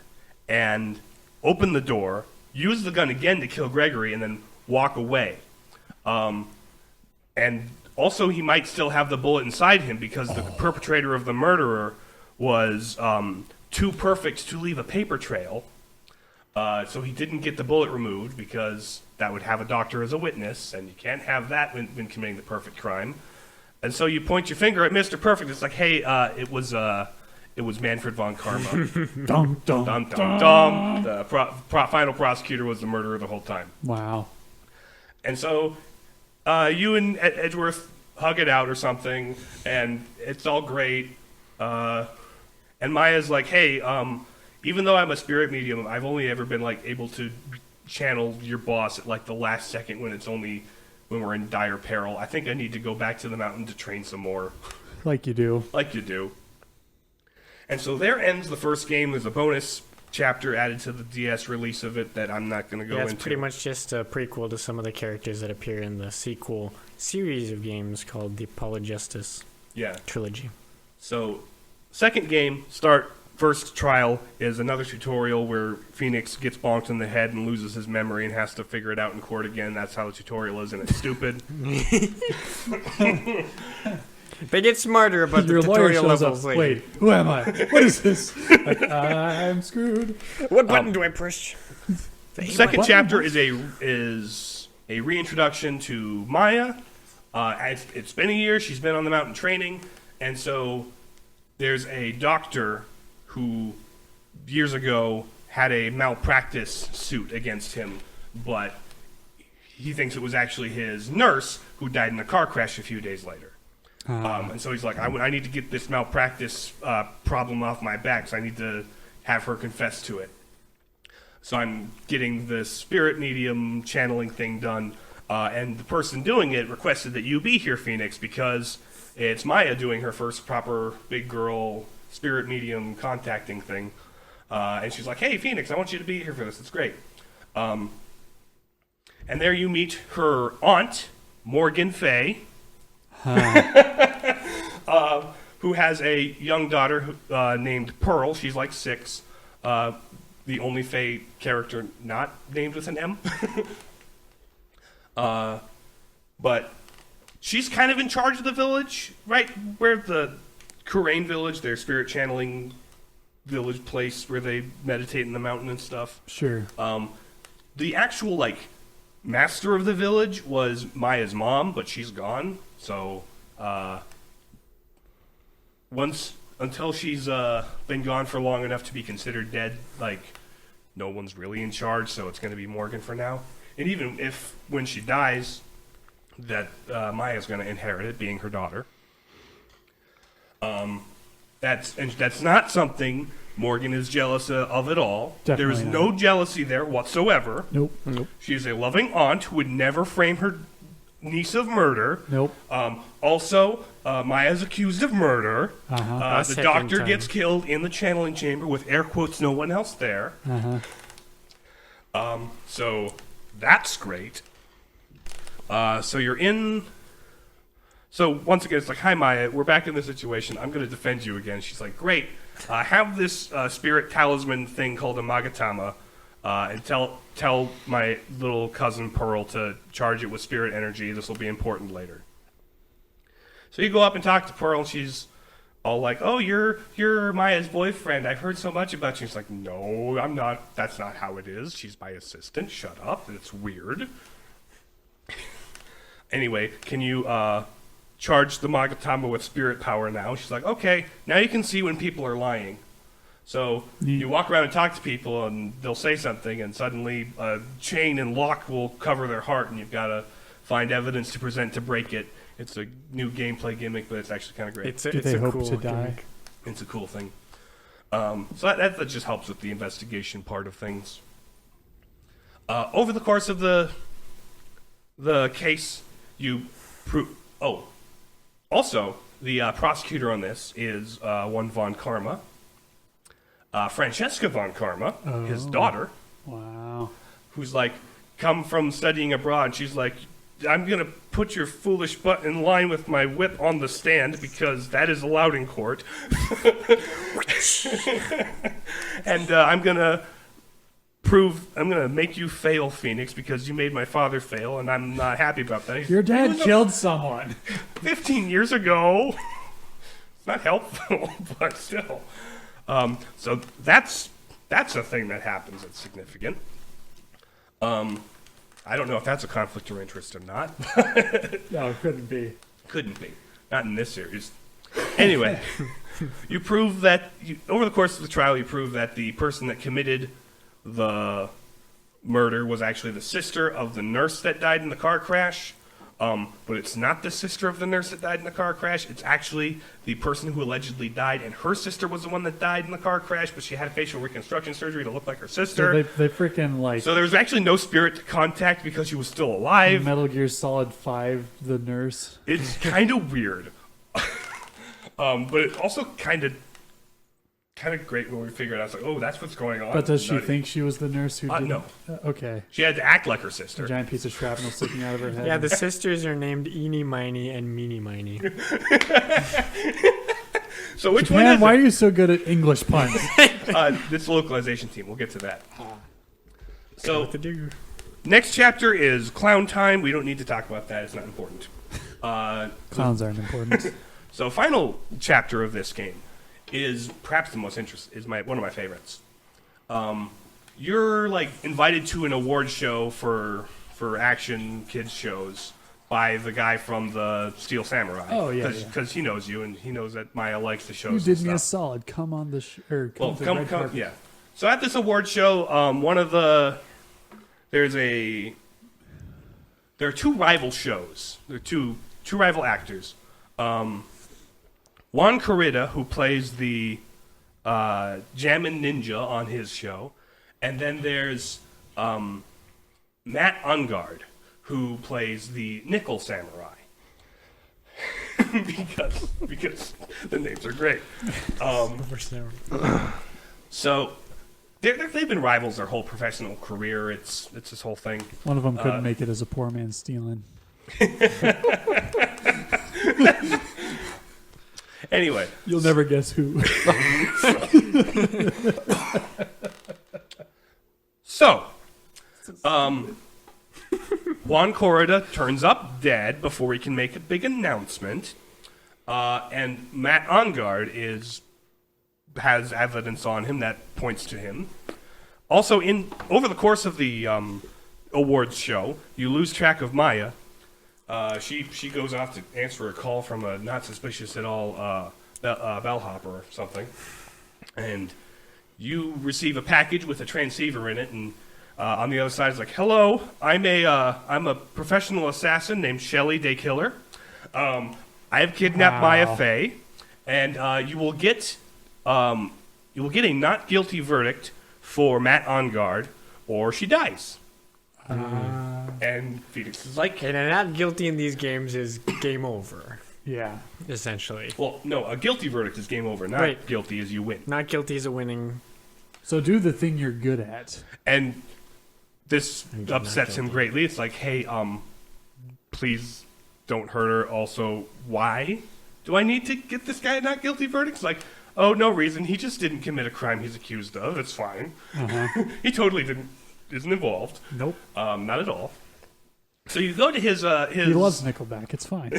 and opened the door, used the gun again to kill Gregory, and then walk away. And also, he might still have the bullet inside him because the perpetrator of the murderer was too perfect to leave a paper trail. So he didn't get the bullet removed because that would have a doctor as a witness, and you can't have that when committing the perfect crime. And so you point your finger at Mr. Perfect. It's like, hey, it was Manfred von Karma. Dum, dum, Dum, dum, dum. The final prosecutor was the murderer the whole time. Wow. And so you and Edgeworth hug it out or something, and it's all great. And Maya's like, hey, even though I'm a spirit medium, I've only ever been like able to channel your boss at like the last second when we're in dire peril. I think I need to go back to the mountain to train some more. Like you do. Like you do. And so there ends the first game. There's a bonus chapter added to the DS release of it that I'm not going to go into. It's pretty much just a prequel to some of the characters that appear in the sequel series of games called the Apologistus trilogy. So, second game, first trial is another tutorial where Phoenix gets bonked in the head and loses his memory and has to figure it out in court again. That's how the tutorial is, and it's stupid. They get smarter about the tutorial levels later. Wait, who am I? What is this? Like, I'm screwed. What button do I push? Second chapter is a reintroduction to Maya. It's been a year. She's been on the mountain training, and so there's a doctor who years ago had a malpractice suit against him, but he thinks it was actually his nurse who died in a car crash a few days later. And so he's like, I need to get this malpractice problem off my back, so I need to have her confess to it. So I'm getting the spirit medium channeling thing done, and the person doing it requested that you be here, Phoenix, because it's Maya doing her first proper big girl spirit medium contacting thing. And she's like, hey, Phoenix, I want you to be here for this. It's great. And there you meet her aunt, Morgan Fay, who has a young daughter named Pearl. She's like 6. The only Fay character not named with an M. But she's kind of in charge of the village, right? Where the Kurain village, their spirit channeling village place where they meditate in the mountain and stuff. Sure. The actual, like, master of the village was Maya's mom, but she's gone. So, until she's been gone for long enough to be considered dead, like, no one's really in charge, so it's going to be Morgan for now. And even if, when she dies, that Maya's going to inherit it, being her daughter. That's not something Morgan is jealous of at all. Definitely there is no jealousy there whatsoever. Nope. She is a loving aunt who would never frame her niece of murder. Nope. Also, Maya's accused of murder. The doctor gets killed in the channeling chamber with air quotes, no one else there. So that's great. So you're in. So once again, it's like, hi Maya, we're back in this situation. I'm going to defend you again. She's like, great. Have this spirit talisman thing called a Magatama, and tell my little cousin Pearl to charge it with spirit energy. This will be important later. So you go up and talk to Pearl, and she's all like, oh, you're Maya's boyfriend. I've heard so much about you. She's like, no, I'm not. That's not how it is. She's my assistant. Shut up. It's weird. Anyway, can you charge the Magatama with spirit power now? She's like, okay, now you can see when people are lying. So you walk around and talk to people, and they'll say something, and suddenly a chain and lock will cover their heart, and you've got to find evidence to present to break it. It's a new gameplay gimmick, but it's actually kind of great. Do they hope to die? It's a cool thing. So that just helps with the investigation part of things. Over the course of the case, you prove... Oh, also, the prosecutor on this is one Von Karma. Francesca Von Karma, his daughter. Wow. Who's like, come from studying abroad. She's like, I'm gonna put your foolish butt in line with my whip on the stand because that is allowed in court. And I'm gonna make you fail, Phoenix, because you made my father fail, and I'm not happy about that. Your dad killed someone. 15 years ago. It's not helpful, but still. So that's a thing that happens that's significant. I don't know if that's a conflict of interest or not. No, it couldn't be. Couldn't be. Not in this series. Anyway, you prove that, over the course of the trial, you prove that the person that committed the murder was actually the sister of the nurse that died in the car crash. But it's not the sister of the nurse that died in the car crash. It's actually the person who allegedly died, and her sister was the one that died in the car crash, but she had facial reconstruction surgery to look like her sister. So they freaking like So there was actually no spirit to contact because she was still alive. Metal Gear Solid 5, the nurse. It's kind of weird. But it's also kind of great when we figured out, it's like, oh, that's what's going on. But does she Nutty. think she was the nurse who did No. Okay. She had to act like her A sister. giant piece of shrapnel sticking out of her head. Yeah, the sisters are named Eenie Miny and Meanie Miny. So which one Man, is why it? are you so good at English puns? This localization team. We'll get to that. So What to do? next chapter is clown time. We don't need to talk about that. It's not important. Clowns aren't important. So final chapter of this game is perhaps the most interesting. Is one of my favorites. You're like invited to an award show for action kids shows by the guy from the Steel Samurai. Oh, yeah, Because he knows you and he knows that Maya likes the shows. You and did me a stuff. solid. Come on the Well, come to the red carpet. yeah. So at this award show, there are two rival shows. There are two rival actors. Juan Corrida, who plays the Jammin' Ninja on his show, and then there's Matt Ungard, who plays the Nickel Samurai. because the names are great. So they've been rivals their whole professional career. It's this whole thing. One of them couldn't make it as a poor man stealing. Anyway, You'll never guess who. so Juan Corrida turns up dead before he can make a big announcement, and Matt Ungard has evidence on him that points to him. Also, over the course of the awards show, you lose track of Maya. She goes off to answer a call from a not suspicious at all bellhop or something, and you receive a package with a transceiver in it, and on the other side is like, "Hello, I'm a professional assassin named Shelley Day Killer. I have kidnapped Maya Fey, and you will get a not guilty verdict for Matt Ungard, or she dies." And Phoenix is like, And not guilty in these games is game over, Yeah. essentially. well, no, a guilty verdict is game over. Not Right. guilty is you win. Not guilty is a winning. So do the thing you're good at. And this And you're not upsets him guilty. greatly. It's like, hey, please don't hurt her. Also, why do I need to get this guy a not guilty verdict? It's like, oh, no reason. He just didn't commit a crime he's accused of. It's fine. He totally isn't involved. Nope. Not at all. So you go to his. He loves Nickelback. It's fine.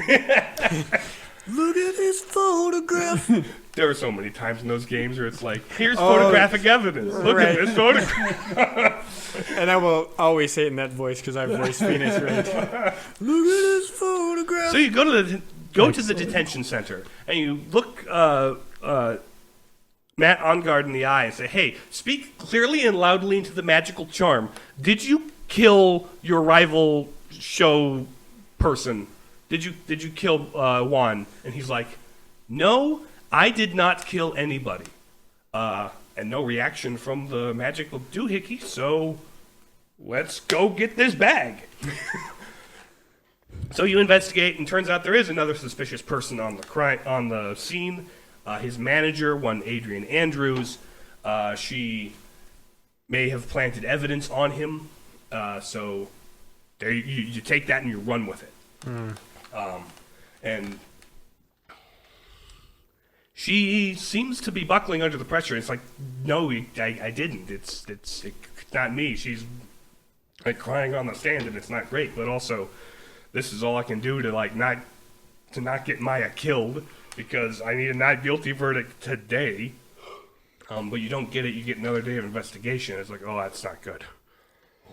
Look at this photograph. There are so many times in those games where it's like, here's photographic evidence. Look right. at this photograph. And I will always say it in that voice because I voiced Phoenix Wright. Look at this photograph. So you go to the detention center and you look Matt Ungard in the eye and say, "Hey, speak clearly and loudly into the magical charm. Did you kill your rival show person? Did you kill Juan?" And he's like, "No, I did not kill anybody." And no reaction from the magical doohickey. So let's go get this bag. So you investigate, and turns out there is another suspicious person on the scene. His manager, one Adrian Andrews. She may have planted evidence on him, so There, you take that and you run with it. And she seems to be buckling under the pressure. It's like, no, I didn't. It's not me. She's like crying on the stand, and it's not great. But also, this is all I can do to not get Maya killed, because I need a not guilty verdict today. But you don't get it. You get another day of investigation. It's like, oh, that's not good.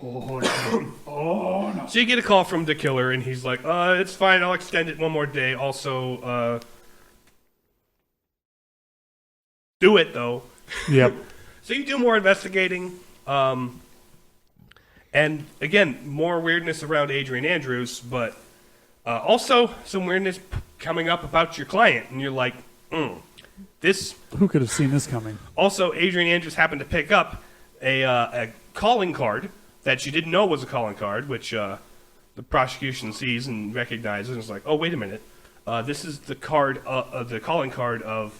Oh no! Oh no! So you get a call from the killer, and he's like, it's fine. I'll extend it one more day. Also, do it, though. Yep. So you do more investigating. And again, more weirdness around Adrian Andrews, but also some weirdness coming up about your client. And you're like, this... Who could have seen this coming? Also, Adrian Andrews happened to pick up a calling card that you didn't know was a calling card, which the prosecution sees and recognizes, and is like, oh, wait a minute. This is the card, the calling card of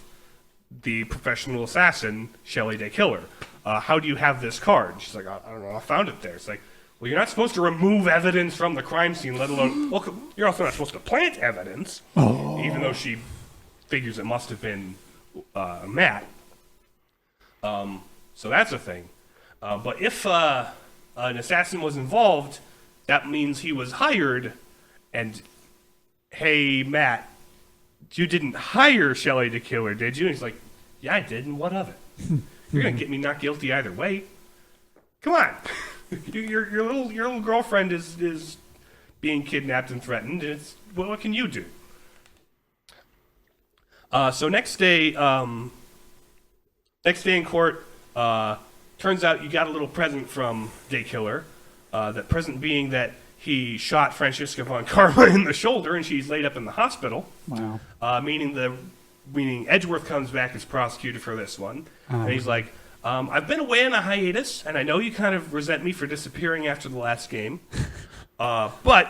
the professional assassin, Shelley Day Killer. How do you have this card? She's like, I don't know, I found it there. It's like, well, you're not supposed to remove evidence from the crime scene, let alone, well, you're also not supposed to plant evidence, even though she figures it must have been Matt. So that's a thing. But if an assassin was involved, that means he was hired, and, hey, Matt, you didn't hire Shelley the Killer, did you? And he's like, yeah, I did, and what of it? You're going to get me not guilty either way. Come on. Your little girlfriend is being kidnapped and threatened, and what can you do? So next day in court, turns out you got a little present from Day Killer. That present being that he shot Francisca von Karma in the shoulder, and she's laid up in the hospital. Wow. Meaning Edgeworth comes back as prosecutor for this one, and he's like, I've been away on a hiatus, and I know you kind of resent me for disappearing after the last game, but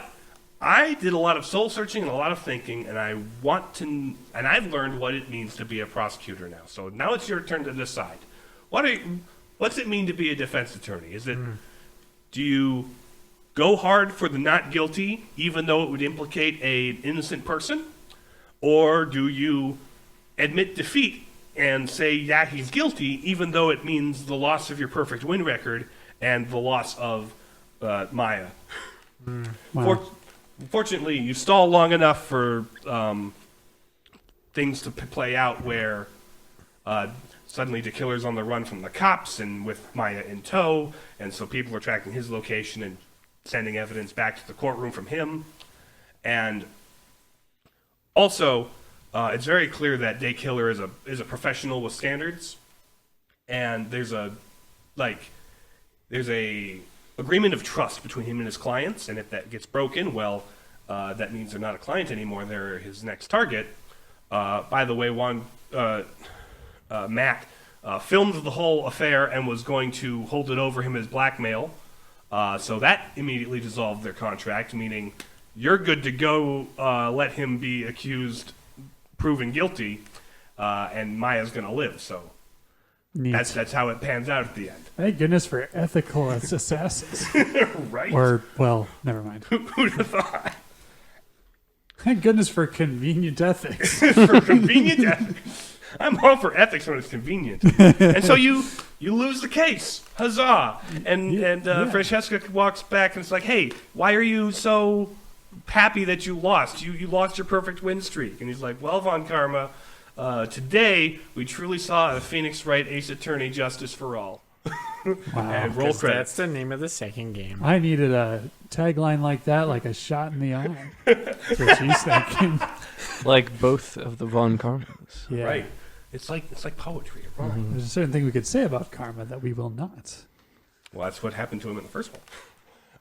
I did a lot of soul searching and a lot of thinking, and I've learned what it means to be a prosecutor now. So now it's your turn to decide. What's it mean to be a defense attorney? Do you go hard for the not guilty, even though it would implicate an innocent person? Or do you admit defeat and say, yeah, he's guilty, even though it means the loss of your perfect win record and the loss of Maya? Wow. Fortunately, you stall long enough for things to play out where suddenly the killer's on the run from the cops and with Maya in tow, and so people are tracking his location and sending evidence back to the courtroom from him. And also, it's very clear that Day Killer is a professional with standards, and there's a agreement of trust between him and his clients, and if that gets broken, well, that means they're not a client anymore, they're his next target. By the way, Matt filmed the whole affair and was going to hold it over him as blackmail, so that immediately dissolved their contract, meaning you're good to go, let him be accused, proven guilty, and Maya's going to live, so that's how it pans out at the end. Thank goodness for ethical assassins. Right? Or, well, never mind. Who'd have thought? Thank goodness for convenient ethics. For convenient ethics. I'm all for ethics when it's convenient. And so you lose the case. Huzzah. And Francesca walks back and it's like, hey, why are you so happy that you lost? You lost your perfect win streak. And he's like, well, Von Karma, today we truly saw a Phoenix Wright Ace Attorney justice for all. Wow. And roll 'Cause credits. that's the name of the second game. I needed a tagline like that, like a shot in the eye. That's what she's thinking. Like both of the Von Karmas. Yeah. Right. It's like poetry. It rhymes. There's a certain thing we could say about karma that we will not. Well, that's what happened to him in the first one.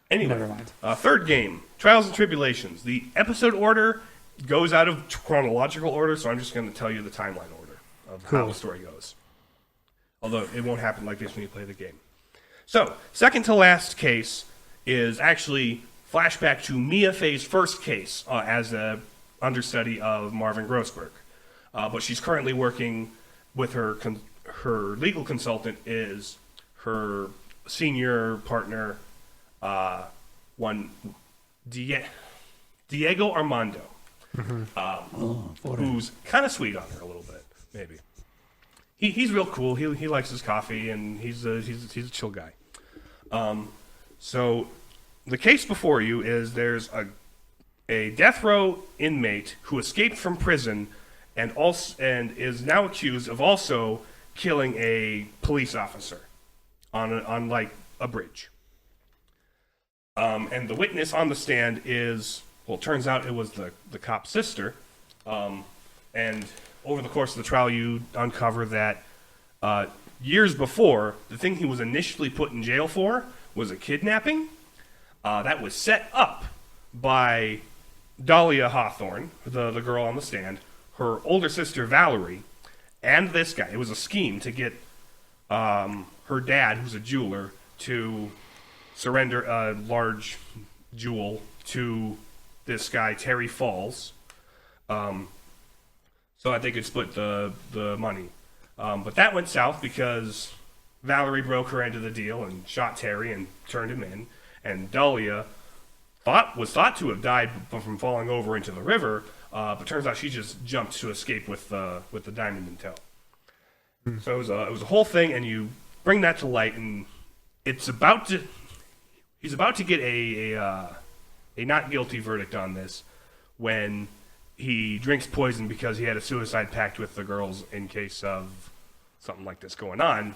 Anyway, Never mind. Third game, Trials and Tribulations. The episode order goes out of chronological order, so I'm just going to tell you the timeline order of how the story goes. Although it won't happen like this when you play the game. So, second to last case is actually flashback to Mia Fey's first case as a understudy of Marvin Grossberg. But she's currently working with her legal consultant is her senior partner, one Diego Armando, who's kind of sweet on her a little bit, maybe. He's real cool. He likes his coffee, and he's a chill guy. So the case before you is there's a death row inmate who escaped from prison and is now accused of also killing a police officer on like a bridge. And the witness on the stand is, well, it turns out it was the cop's sister. And over the course of the trial, you uncover that years before, the thing he was initially put in jail for was a kidnapping that was set up by Dahlia Hawthorne, the girl on the stand, her older sister Valerie, and this guy. It was a scheme to get her dad, who's a jeweler, to surrender a large jewel to this guy, Terry Falls, so that they could split the money. But that went south because Valerie broke her end of the deal and shot Terry and turned him in. And Dahlia was thought to have died from falling over into the river, but turns out she just jumped to escape with the diamond in tow. So it was a whole thing, and you bring that to light, and he's about to get a not guilty verdict on this when he drinks poison because he had a suicide pact with the girls in case of something like this going on.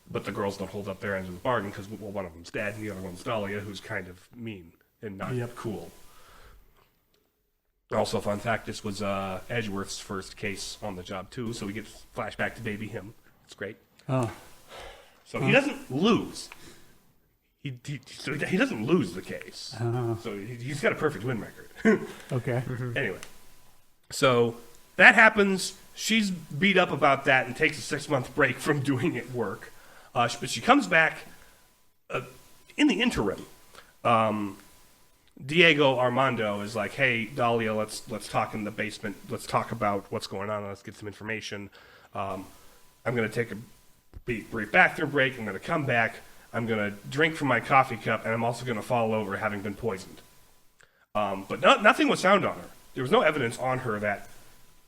But the girls don't hold up their end of the bargain because, well, one of them's dead and the other one's Dahlia, who's kind of mean and not cool. Also, fun fact, this was Edgeworth's first case on the job, too, so we get flashback to baby him. It's great. Oh. So he doesn't lose. He doesn't lose the case. So he's got a perfect win record. Okay. Anyway, so that happens. She's beat up about that and takes a 6-month break from doing it work. But she comes back in the interim. Diego Armando is like, "Hey, Dahlia, let's talk in the basement. Let's talk about what's going on. Let's get some information. I'm going to take a brief bathroom break. I'm going to come back. I'm going to drink from my coffee cup, and I'm also going to fall over having been poisoned." But nothing was found on her. There was no evidence on her that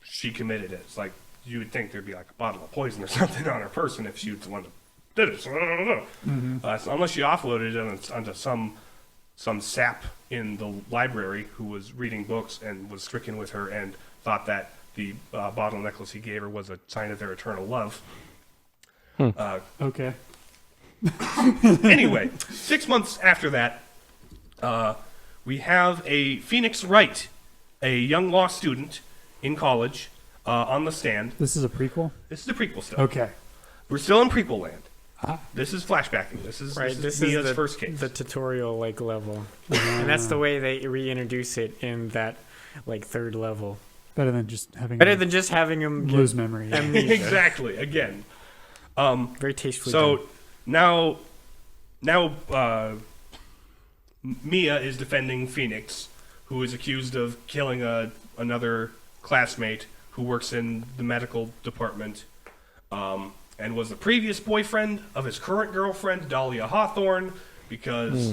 she committed it. It's like you would think there'd be like a bottle of poison or something on her person if she was the one that did it. So I don't know. So unless she offloaded it onto some sap in the library who was reading books and was stricken with her and thought that the bottle necklace he gave her was a sign of their eternal love. Okay. Anyway, 6 months after that, we have a Phoenix Wright, a young law student in college, on the stand. This is a prequel? This is the prequel stuff. Okay. We're still in prequel land. This is flashbacking. This is Mia's first case. The tutorial level, and that's the way they reintroduce it in that third level. Better than just having him lose memory. Exactly. Again. Very tastefully. So done. now, Mia is defending Phoenix, who is accused of killing another classmate who works in the medical department. And was the previous boyfriend of his current girlfriend, Dahlia Hawthorne, because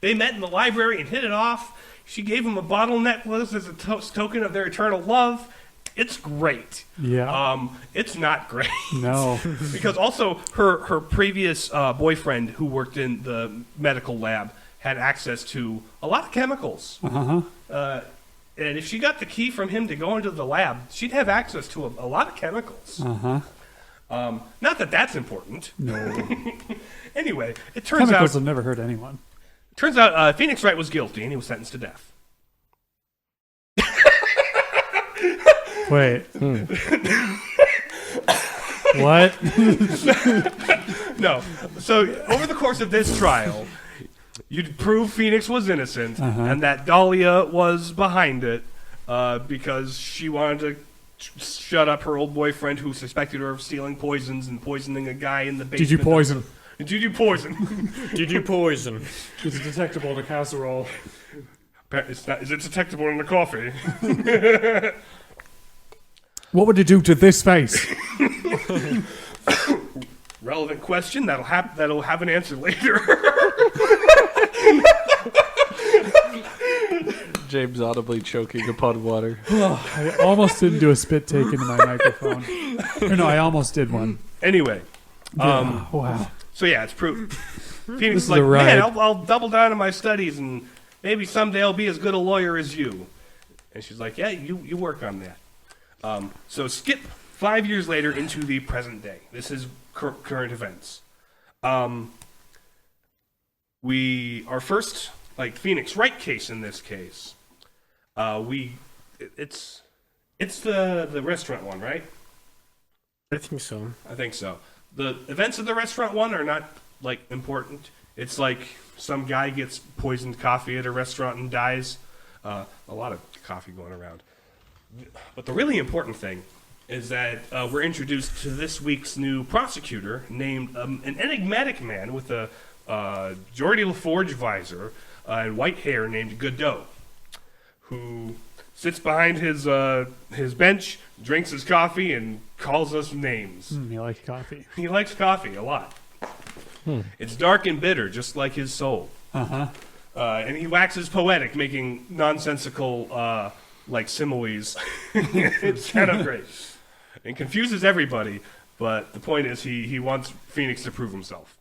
they met in the library and hit it off. She gave him a bottle necklace as a token of their eternal love. It's great. Yeah. It's not great. No. Because also her previous boyfriend who worked in the medical lab had access to a lot of chemicals. And if she got the key from him to go into the lab, she'd have access to a lot of chemicals. Not that that's important. No. Anyway, it turns chemicals have never hurt anyone. Turns out Phoenix Wright was guilty and he was sentenced to death. Wait. What? No. So over the course of this trial, you'd prove Phoenix was innocent and that Dahlia was behind it because she wanted to shut up her old boyfriend who suspected her of stealing poisons and poisoning a guy in the basement. Did you poison? Did you poison? Did you poison? Is it detectable in a casserole? It's not, is it detectable in the coffee? What would you do to this face? Relevant question. That'll have an answer later. James audibly choking upon water. I almost didn't do a spit take into my microphone. Or no, I almost did one. Anyway, Wow. so yeah, it's proof. This Phoenix is is like, a ride. man, I'll double down on my studies and maybe someday I'll be as good a lawyer as you. And she's like, yeah, you work on that. So skip 5 years later into the present day. This is current events. Our first Phoenix Wright case in this case. It's the restaurant one, right? I think so. I think so. The events of the restaurant one are not important. It's like some guy gets poisoned coffee at a restaurant and dies. A lot of coffee going around. But the really important thing is that we're introduced to this week's new prosecutor named an enigmatic man with a Geordie LaForge visor and white hair named Godot, who sits behind his bench, drinks his coffee, and calls us names. You like coffee. He likes coffee a lot. It's dark and bitter, just like his soul. Uh-huh. And he waxes poetic, making nonsensical similes. It's kind of great. And confuses everybody, but the point is he wants Phoenix to prove himself.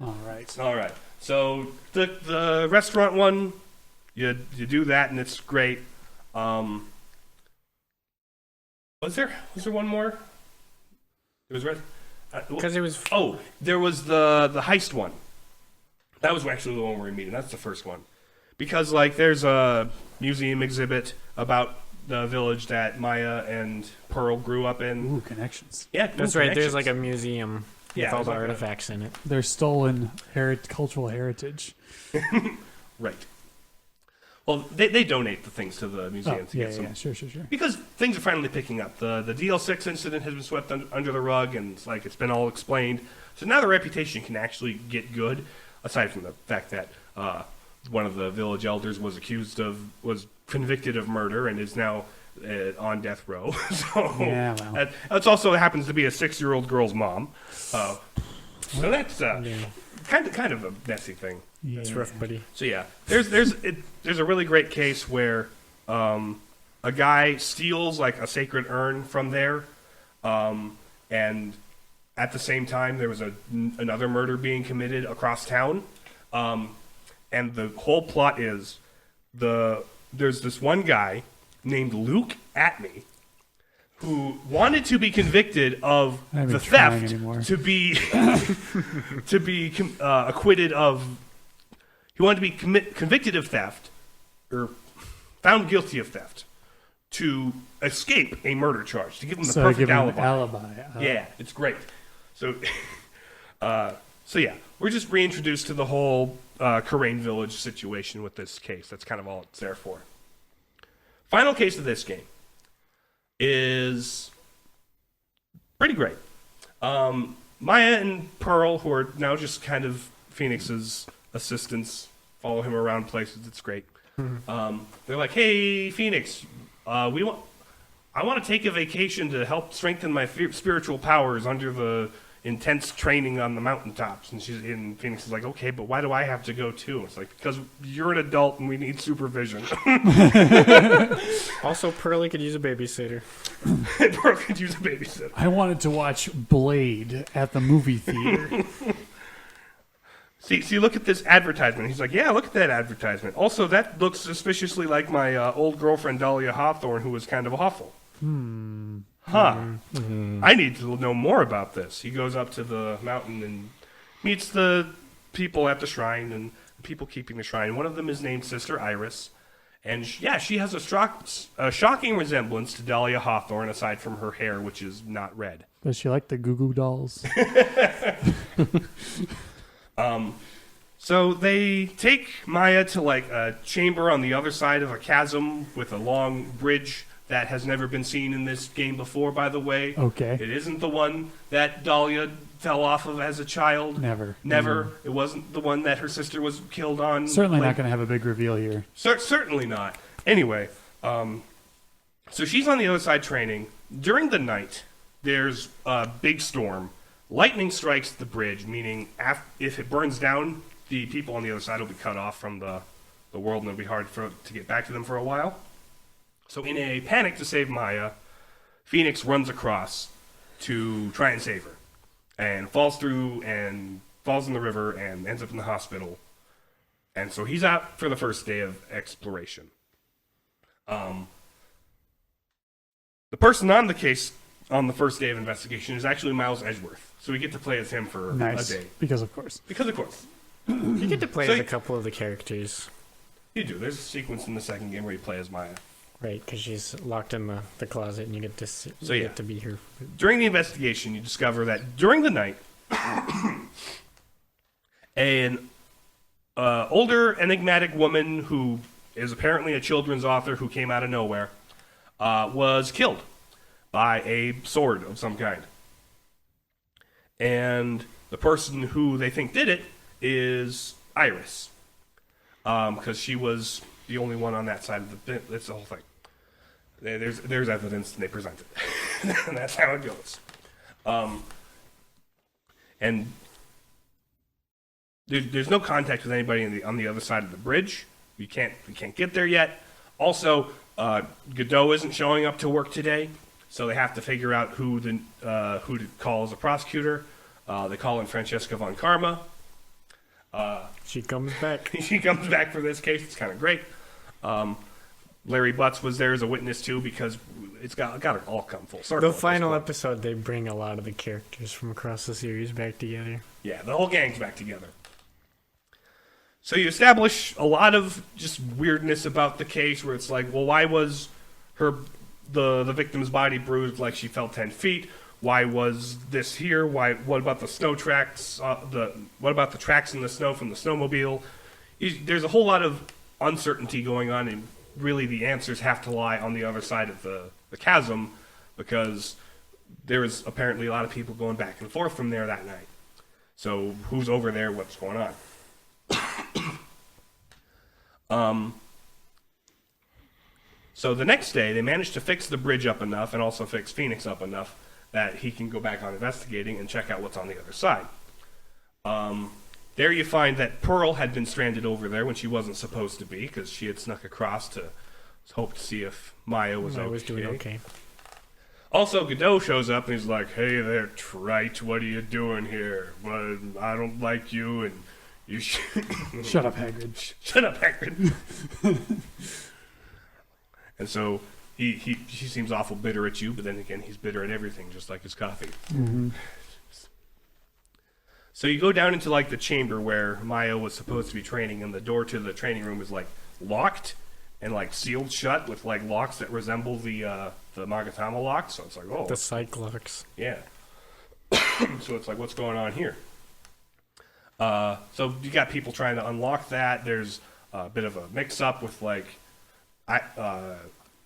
All right. So the restaurant one, you do that and it's great. Was there one more? There was Because it was. there was the heist one. That was actually the one we're meeting. That's the first one, because there's a museum exhibit about the village that Maya and Pearl grew up in. Ooh, connections. Yeah, That's right. There's a museum Yeah, with all the there's artifacts in it. They're stolen cultural heritage. Right. Well, they donate the things to the museum to get some. Yeah, sure. Because things are finally picking up. The DL6 incident has been swept under the rug, and it's been all explained. So now the reputation can actually get good, aside from the fact that one of the village elders was convicted of murder and is now on death row. So Yeah, well. that's also happens to be a 6-year-old girl's mom. So that's kind of a messy thing. Yeah. That's rough, buddy. So yeah, there's a really great case where a guy steals a sacred urn from there, and at the same time there was another murder being committed across town, and the whole plot is there's this one guy named Luke Atney who wanted to be convicted of I'm the not trying theft anymore. to be acquitted of. He wanted to be convicted of theft, or found guilty of theft, to escape a murder charge, to give him the perfect give him an alibi. alibi. Yeah, it's great. So, so yeah, we're just reintroduced to the whole Karain Village situation with this case. That's kind of all it's there for. Final case of this game is pretty great. Maya and Pearl, who are now just kind of Phoenix's assistants, follow him around places. It's great. They're like, "Hey, Phoenix, I want to take a vacation to help strengthen my spiritual powers under the intense training on the mountaintops." And Phoenix is like, "Okay, but why do I have to go too?" It's like, because you're an adult and we need supervision. Also, Pearlie could use a babysitter. Pearl could use a babysitter. I wanted to watch Blade at the movie theater. See, look at this advertisement. He's like, "Yeah, look at that advertisement. Also, that looks suspiciously like my old girlfriend Dahlia Hawthorne, who was kind of awful." I need to know more about this. He goes up to the mountain and meets the people at the shrine and the people keeping the shrine. One of them is named Sister Iris. And she has a shocking resemblance to Dahlia Hawthorne, aside from her hair, which is not red. Does she like the Goo Goo Dolls? So they take Maya to a chamber on the other side of a chasm with a long bridge that has never been seen in this game before, by the way. Okay. It isn't the one that Dahlia fell off of as a child. Never. It wasn't the one that her sister was killed on. Certainly not going to have a big reveal here. Certainly not. Anyway, so she's on the other side training. During the night, there's a big storm. Lightning strikes the bridge, meaning if it burns down, the people on the other side will be cut off from the the world, and it'll be hard to get back to them for a while. So in a panic to save Maya, Phoenix runs across to try and save her, and falls in the river and ends up in the hospital. And so he's out for the first day of exploration. The person on the case on the first day of investigation is actually Miles Edgeworth. So we get to play as him for a day. Because of course. You get to play as a couple of the characters. You do. There's a sequence in the second game where you play as Maya. Right, because she's locked in the closet and you get to get to be her. During the investigation, you discover that during the night, an older enigmatic woman who is apparently a children's author who came out of nowhere was killed by a sword of some kind. And the person who they think did it is Iris, because she was the only one on that side of the bit. That's the whole thing. There's evidence, and they present it. And that's how it goes. And there's no contact with anybody on the other side of the bridge. We can't get there yet. Also, Godot isn't showing up to work today, so they have to figure out who to call as a prosecutor. They call in Francesca von Karma. She comes back. She comes back for this case. It's kind of great. Larry Butts was there as a witness too, because it's got to all come full circle. The final episode, they bring a lot of the characters from across the series back together. Yeah, the whole gang's back together. So you establish a lot of just weirdness about the case, where it's like, well, why was the victim's body bruised like she fell 10 feet? Why was this here? What about the snow tracks? What about the tracks in the snow from the snowmobile? There's a whole lot of uncertainty going on, and really the answers have to lie on the other side of the chasm, because there is apparently a lot of people going back and forth from there that night. So who's over there? What's going on? So the next day, they managed to fix the bridge up enough, and also fix Phoenix up enough, that he can go back on investigating and check out what's on the other side. There you find that Pearl had been stranded over there when she wasn't supposed to be, because she had snuck across to hope to see if Maya was okay. I was doing okay. Also, Godot shows up and he's like, "Hey there, Trite, what are you doing here? Well, I don't like you, and you Shut up, Hagrid. Shut up, Hagrid." And so he seems awful bitter at you, but then again, he's bitter at everything, just like his coffee. Mm-hmm. So you go down into like the chamber where Maya was supposed to be training, and the door to the training room is like locked and like sealed shut with like locks that resemble the Magatama locks. So it's like, oh, the psych locks. Yeah. So it's like, what's going on here? So you got people trying to unlock that. There's a bit of a mix-up with like,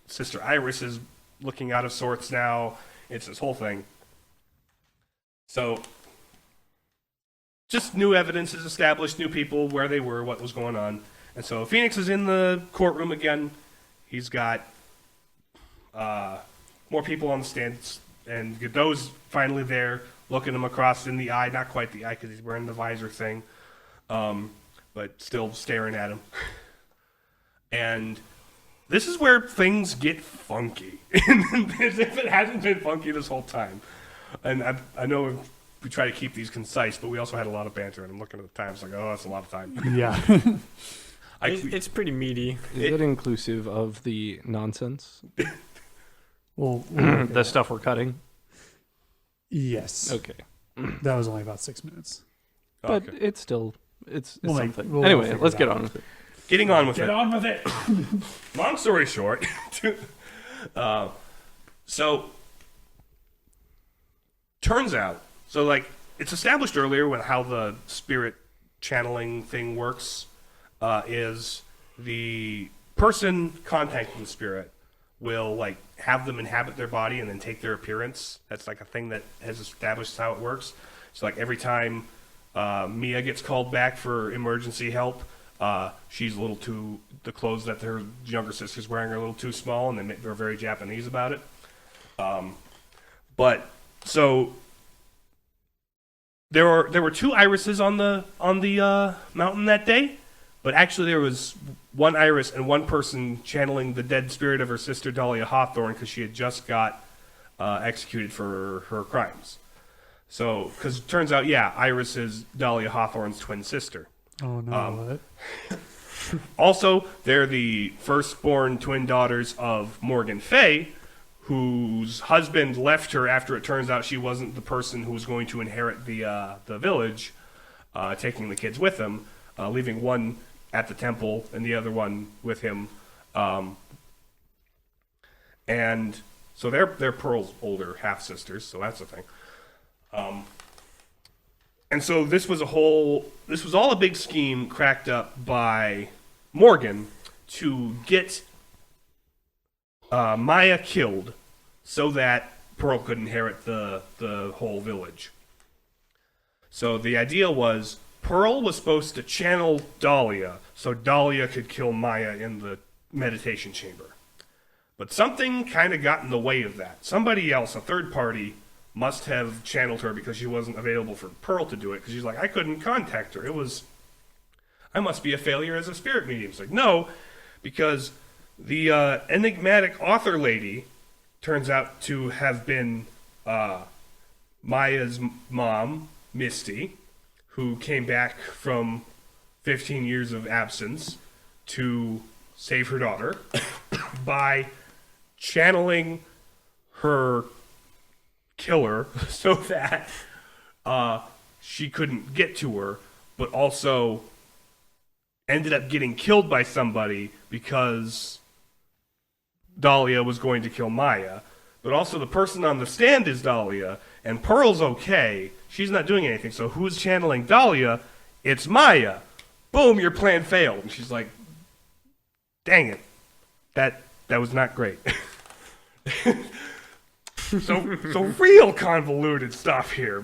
Sister Iris is looking out of sorts now. It's this whole thing. So just new evidence is established, new people, where they were, what was going on. And so Phoenix is in the courtroom again. He's got more people on the stands, and Godot's finally there, looking him across in the eye. Not quite the eye, because he's wearing the visor thing, but still staring at him. And this is where things get funky, as if it hasn't been funky this whole time. And I know we try to keep these concise, but we also had a lot of banter, and I'm looking at the time, it's like, oh, that's a lot of time. Yeah. It's pretty meaty. Is it inclusive of the nonsense? Well, The stuff we're cutting? yes. Okay. That was only about 6 minutes. But Okay. it's still, it's We'll make- something. we'll Anyway, figure let's it get out. on with it. Getting on with Get it. on with it. Long story short, so turns out, so like it's established earlier with how the spirit channeling thing works, is the person contacting the spirit will like have them inhabit their body and then take their appearance. That's like a thing that has established how it works. So like every time Mia gets called back for emergency help, she's a little too, the clothes that her younger sister's wearing are a little too small, and they're very Japanese about it. But so there were two irises on the mountain that day, But actually, there was one Iris and one person channeling the dead spirit of her sister Dahlia Hawthorne because she had just got executed for her crimes. So, because it turns out, yeah, Iris is Dahlia Hawthorne's twin sister. Oh no! What? Also, they're the firstborn twin daughters of Morgan Fay, whose husband left her after it turns out she wasn't the person who was going to inherit the village, taking the kids with him, leaving one at the temple and the other one with him. And so they're Pearl's older half sisters, so that's a thing. And so this was all a big scheme cracked up by Morgan to get Maya killed so that Pearl could inherit the whole village. So the idea was Pearl was supposed to channel Dahlia so Dahlia could kill Maya in the meditation chamber. But something kind of got in the way of that. Somebody else, a third party, must have channeled her because she wasn't available for Pearl to do it. Because she's like, I couldn't contact her. I must be a failure as a spirit medium. It's like, no, because the enigmatic author lady turns out to have been Maya's mom, Misty, who came back from 15 years of absence to save her daughter by channeling her killer so that she couldn't get to her, but also ended up getting killed by somebody because Dahlia was going to kill Maya. But also the person on the stand is Dahlia, and Pearl's okay. She's not doing anything. So who's channeling Dahlia? It's Maya. Boom, your plan failed. And she's like, dang it. That was not great. So real convoluted stuff here.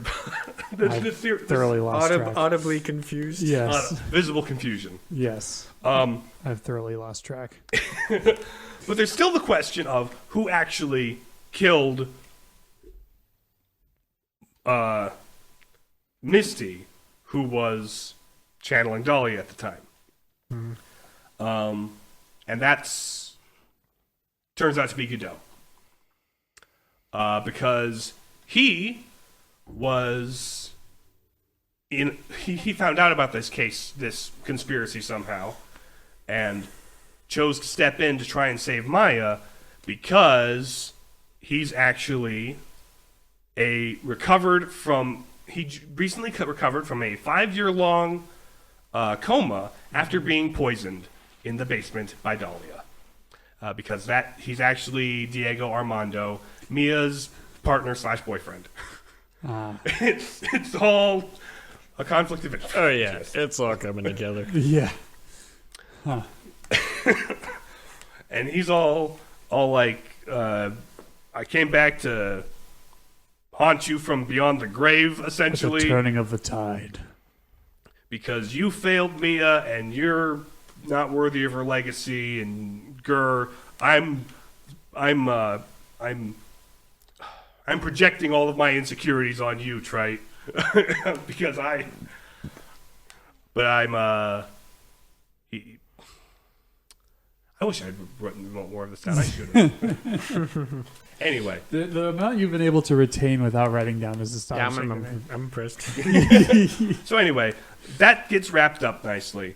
Thoroughly lost track. Audibly confused. Yes. Visible confusion. Yes. I've thoroughly lost track. But there's still the question of who actually killed Misty, who was channeling Dahlia at the time. And that's turns out to be Godot. Because he was he found out about this case, this conspiracy somehow, and chose to step in to try and save Maya because he's actually he recently recovered from a 5-year-long coma after being poisoned in the basement by Dahlia. Because he's actually Diego Armando, Mia's partner / boyfriend. It's all a conflict of interest. Oh yeah, it's all coming together. Yeah. Huh. And he's all like, I came back to haunt you from beyond the grave, essentially. The turning of the tide. Because you failed Mia, and you're not worthy of her legacy, and I'm projecting all of my insecurities on you, Trite. Because I wish I'd written more of this down. I should have. Anyway. The amount you've been able to retain without writing down is astonishing. Yeah, I'm impressed. So anyway, that gets wrapped up nicely.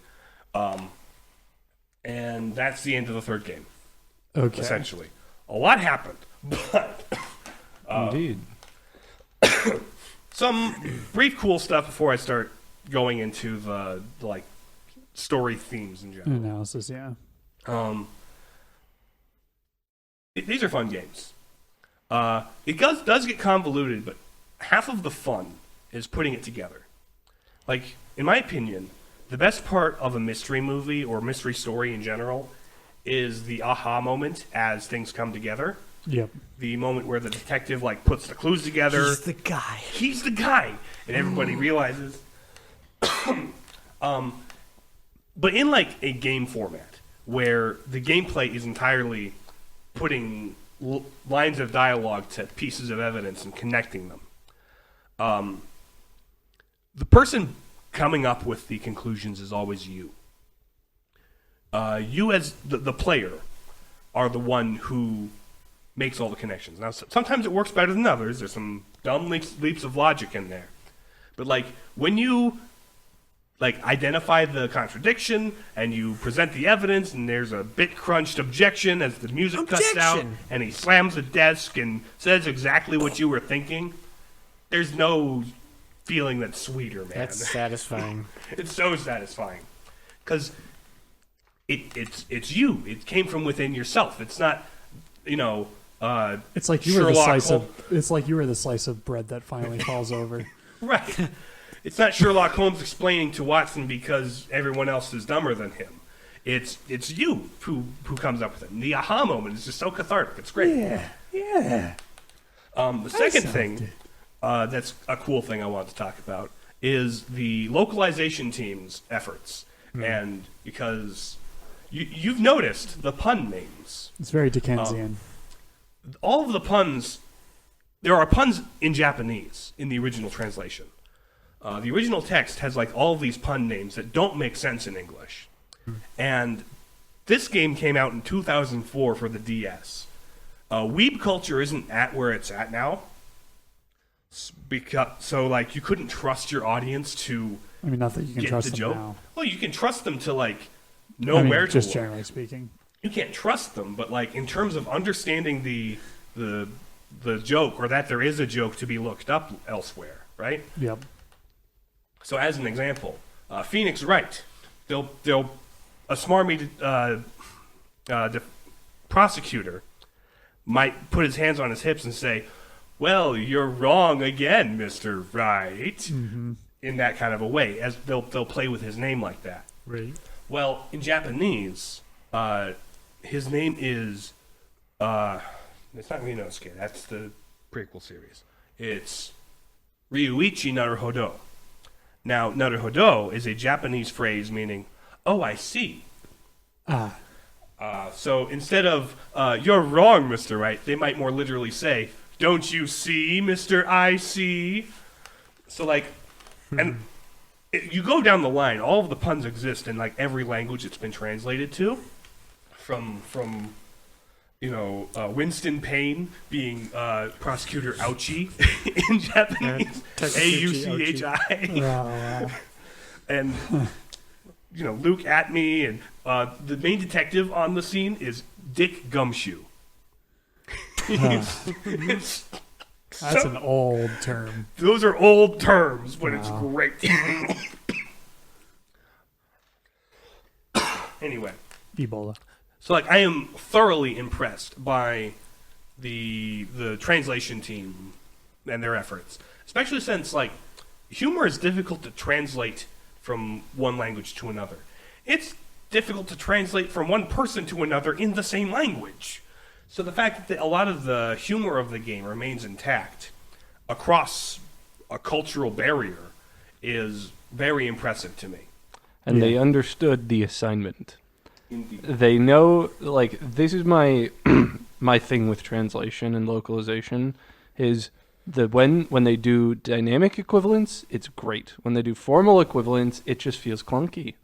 And that's the end of the third game. Okay. Essentially. A lot happened, but Indeed. some brief cool stuff before I start going into the like story themes in general. Analysis, yeah. These are fun games. It does get convoluted, but half of the fun is putting it together. Like, in my opinion, the best part of a mystery movie or mystery story in general is the aha moment as things come together. Yep. The moment where the detective like puts the clues together. He's the guy. He's the guy, and everybody realizes. But in like a game format where the gameplay is entirely putting lines of dialogue to pieces of evidence and connecting them, the person coming up with the conclusions is always you. you as the player are the one who makes all the connections. Now, sometimes it works better than others. There's some dumb leaps of logic in there. But, like, when you, like, identify the contradiction and you present the evidence and there's a bit-crunched objection as the music cuts out and he slams the desk and says exactly what you were thinking, there's no feeling that's sweeter, man. That's satisfying. It's so satisfying. Because it's you. It came from within yourself. It's not, it's like you were the slice of. It's like you were the slice of bread that finally falls over. Right. It's not Sherlock Holmes explaining to Watson because everyone else is dumber than him. It's you who comes up with it. And the aha moment is just so cathartic. It's great. Yeah. The second thing that's a cool thing I want to talk about is the localization team's efforts. And because you've noticed the pun names. It's very Dickensian. All of the puns, there are puns in Japanese in the original translation. The original text has like all of these pun names that don't make sense in English. And this game came out in 2004 for the DS. Weeb culture isn't at where it's at now. So like you couldn't trust your audience to not that you can get trust the them joke. now. Well, you can trust them to like know where to just look. generally speaking. You can't trust them, but like in terms of understanding the joke or that there is a joke to be looked up elsewhere, right? Yep. So as an example, Phoenix Wright, they'll a smarmy prosecutor might put his hands on his hips and say, "Well, you're wrong again, Mr. Wright," in that kind of a way, as they'll play with his name like that. Right. Well, in Japanese, his name is it's not Ryunosuke. That's the prequel series. It's Ryuichi Naruhodo. Now, Naruhodo is a Japanese phrase meaning, "Oh, I see." So instead of "You're wrong, Mr. Wright," they might more literally say, "Don't you see, Mr. I see?" So like, and you go down the line, all of the puns exist in like every language it's been translated to, from Winston Payne being Prosecutor Ouchie in Japanese, Auchi, and Luke Atme, and the main detective on the scene is Dick Gumshoe. That's an old term. Those are old terms, but it's great. Anyway. Ebola. So, like, I am thoroughly impressed by the translation team and their efforts, especially since, like, humor is difficult to translate from one language to another. It's difficult to translate from one person to another in the same language. So the fact that a lot of the humor of the game remains intact across a cultural barrier is very impressive to me. And they understood the assignment. Indeed. They know, like, this is my my thing with translation and localization is when they do dynamic equivalence, it's great. When they do formal equivalence, it just feels clunky.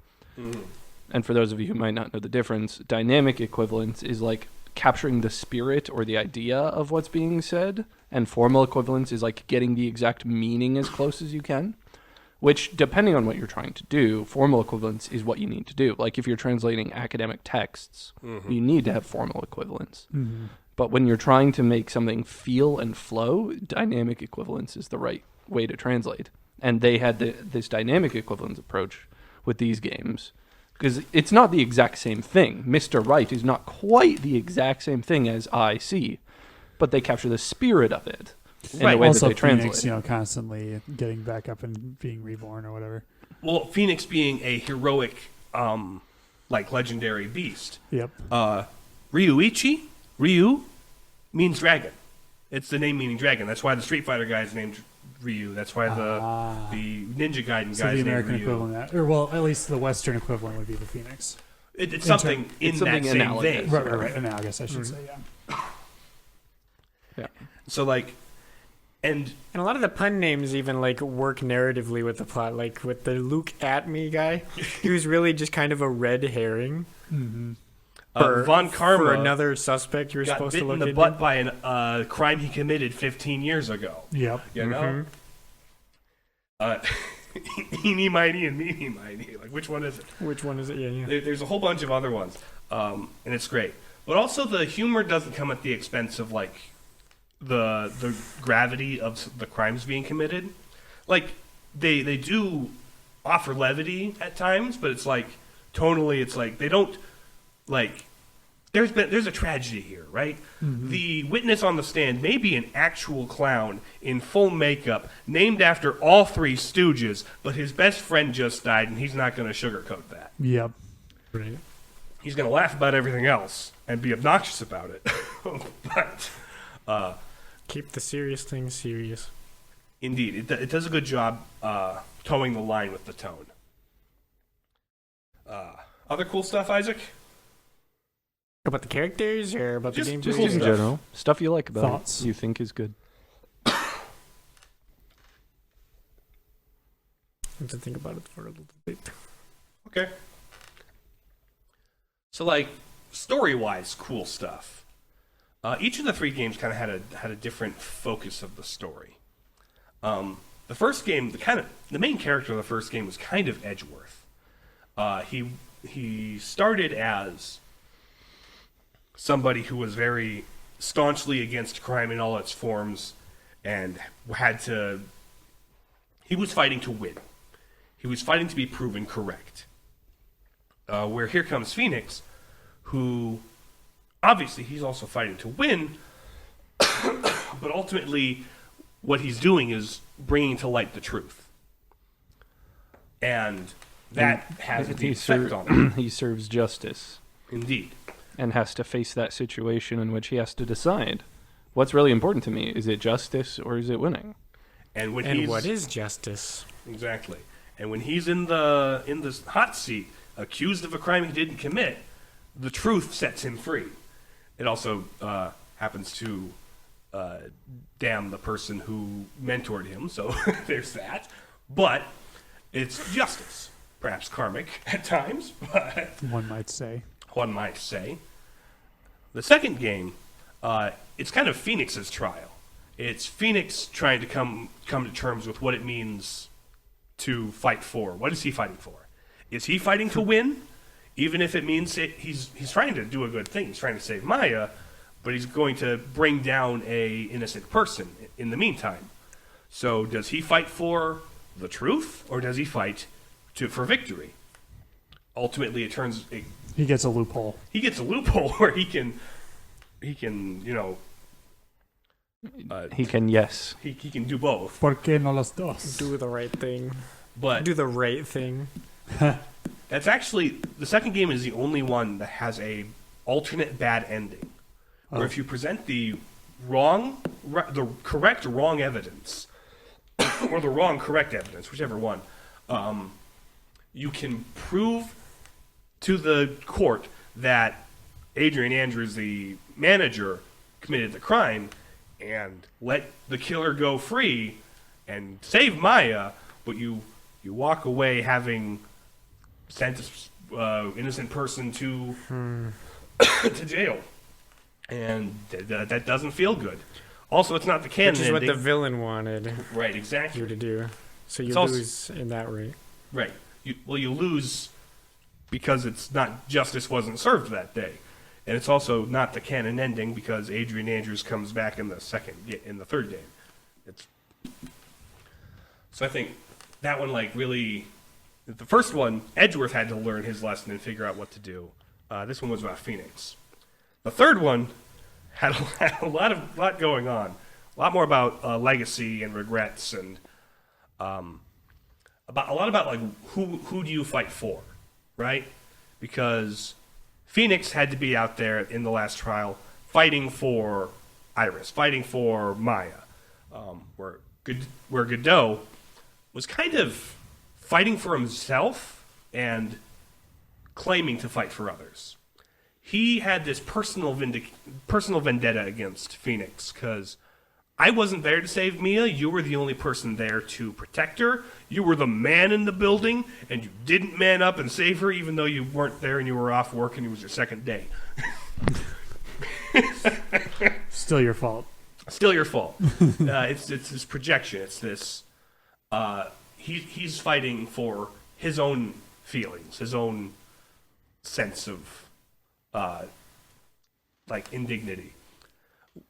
And for those of you who might not know the difference, dynamic equivalence is like capturing the spirit or the idea of what's being said, and formal equivalence is like getting the exact meaning as close as you can. Which, depending on what you're trying to do, formal equivalence is what you need to do. Like if you're translating academic texts, you need to have formal equivalence. But when you're trying to make something feel and flow, dynamic equivalence is the right way to translate. And they had this dynamic equivalence approach with these games. Because it's not the exact same thing. Mr. Wright is not quite the exact same thing as I see. But they capture the spirit of it. In the way Also, that they translate. Phoenix, constantly getting back up and being reborn or whatever. Well, Phoenix being a heroic, legendary beast. Yep. Ryuichi, Ryu, means dragon. It's the name meaning dragon. That's why the Street Fighter guy is named Ryu. That's why the Ninja Gaiden So guy the is named American Ryu. equivalent, or well, at least the Western equivalent would be the Phoenix. It's something in that same analogous. vein. Right. Analogous, I should say, yeah. Yeah. So, like, And a lot of the pun names even like work narratively with the plot. Like with the Luke at me guy, he was really just kind of a red herring. Mm-hmm. Von Karma for another suspect you were got supposed bit to look in the into. butt by a crime he committed 15 years ago. Yep. You know? Eeny, miny, and meeny, miny. Like, which one is it? Which one is it? Yeah. There's a whole bunch of other ones, and it's great. But also, the humor doesn't come at the expense of like the gravity of the crimes being committed. Like, they do offer levity at times, but it's like tonally, it's like they don't like. There's a tragedy here, right? Mm-hmm. The witness on the stand may be an actual clown in full makeup, named after all three Stooges, but his best friend just died, and he's not going to sugarcoat that. Yep. Right. He's going to laugh about everything else and be obnoxious about it. But keep the serious things serious. Indeed, it does a good job towing the line with the tone. Other cool stuff, Isaac? About the characters or about Just the game? Just cool in stuff. general, stuff you like about Thoughts. it, you think is good. I have to think about it for a little bit. Okay. So, like, story-wise, cool stuff. Each of the three games kind of had a different focus of the story. The first game, the main character of the first game was kind of Edgeworth. He started as somebody who was very staunchly against crime in all its forms, and he was fighting to win. He was fighting to be proven correct. Where here comes Phoenix, who obviously he's also fighting to win, but ultimately what he's doing is bringing to light the truth. And that has a deep effect on him. He serves justice Indeed. and has to face that situation in which he has to decide what's really important to me. Is it justice or is it winning? And what is justice? Exactly. And when he's in this hot seat, accused of a crime he didn't commit, the truth sets him free. It also happens to damn the person who mentored him, so there's that. But it's justice. Perhaps karmic at times, but One might say. one might say. The second game, it's kind of Phoenix's trial. It's Phoenix trying to come to terms with what it means to fight for. What is he fighting for? Is he fighting to win? Even if it means he's trying to do a good thing. He's trying to save Maya, but he's going to bring down a innocent person in the meantime. So does he fight for the truth, or does he fight for victory? Ultimately, He gets a loophole. he gets a loophole where he can he can do both. ¿Por qué no los dos? Do the right thing. But Do the right thing. that's actually the second game is the only one that has a alternate bad ending, where if you present the correct wrong evidence, or the wrong correct evidence, whichever one, you can prove to the court that Adrian Andrews, the manager, committed the crime, and let the killer go free and save Maya, but you walk away having sent an innocent person to to jail, and that doesn't feel good. Also, it's not the canon Which is ending. what the villain wanted Right, exactly. you to do. So you It's also- lose in that rate. Right. You lose because it's not justice wasn't served that day, and it's also not the canon ending because Adrian Andrews comes back in the third game. So I think that one really. The first one, Edgeworth had to learn his lesson and figure out what to do. This one was about Phoenix. The third one had a lot going on, a lot more about legacy and regrets and a lot about who do you fight for, right? Because Phoenix had to be out there in the last trial fighting for Iris, fighting for Maya, where Godot was kind of fighting for himself and claiming to fight for others. He had this personal vendetta against Phoenix because I wasn't there to save Mia. You were the only person there to protect her. You were the man in the building, and you didn't man up and save her, even though you weren't there and you were off work and it was your second day. Still your fault. Still your fault. It's this projection. It's this. He's fighting for his own feelings, his own sense of like indignity.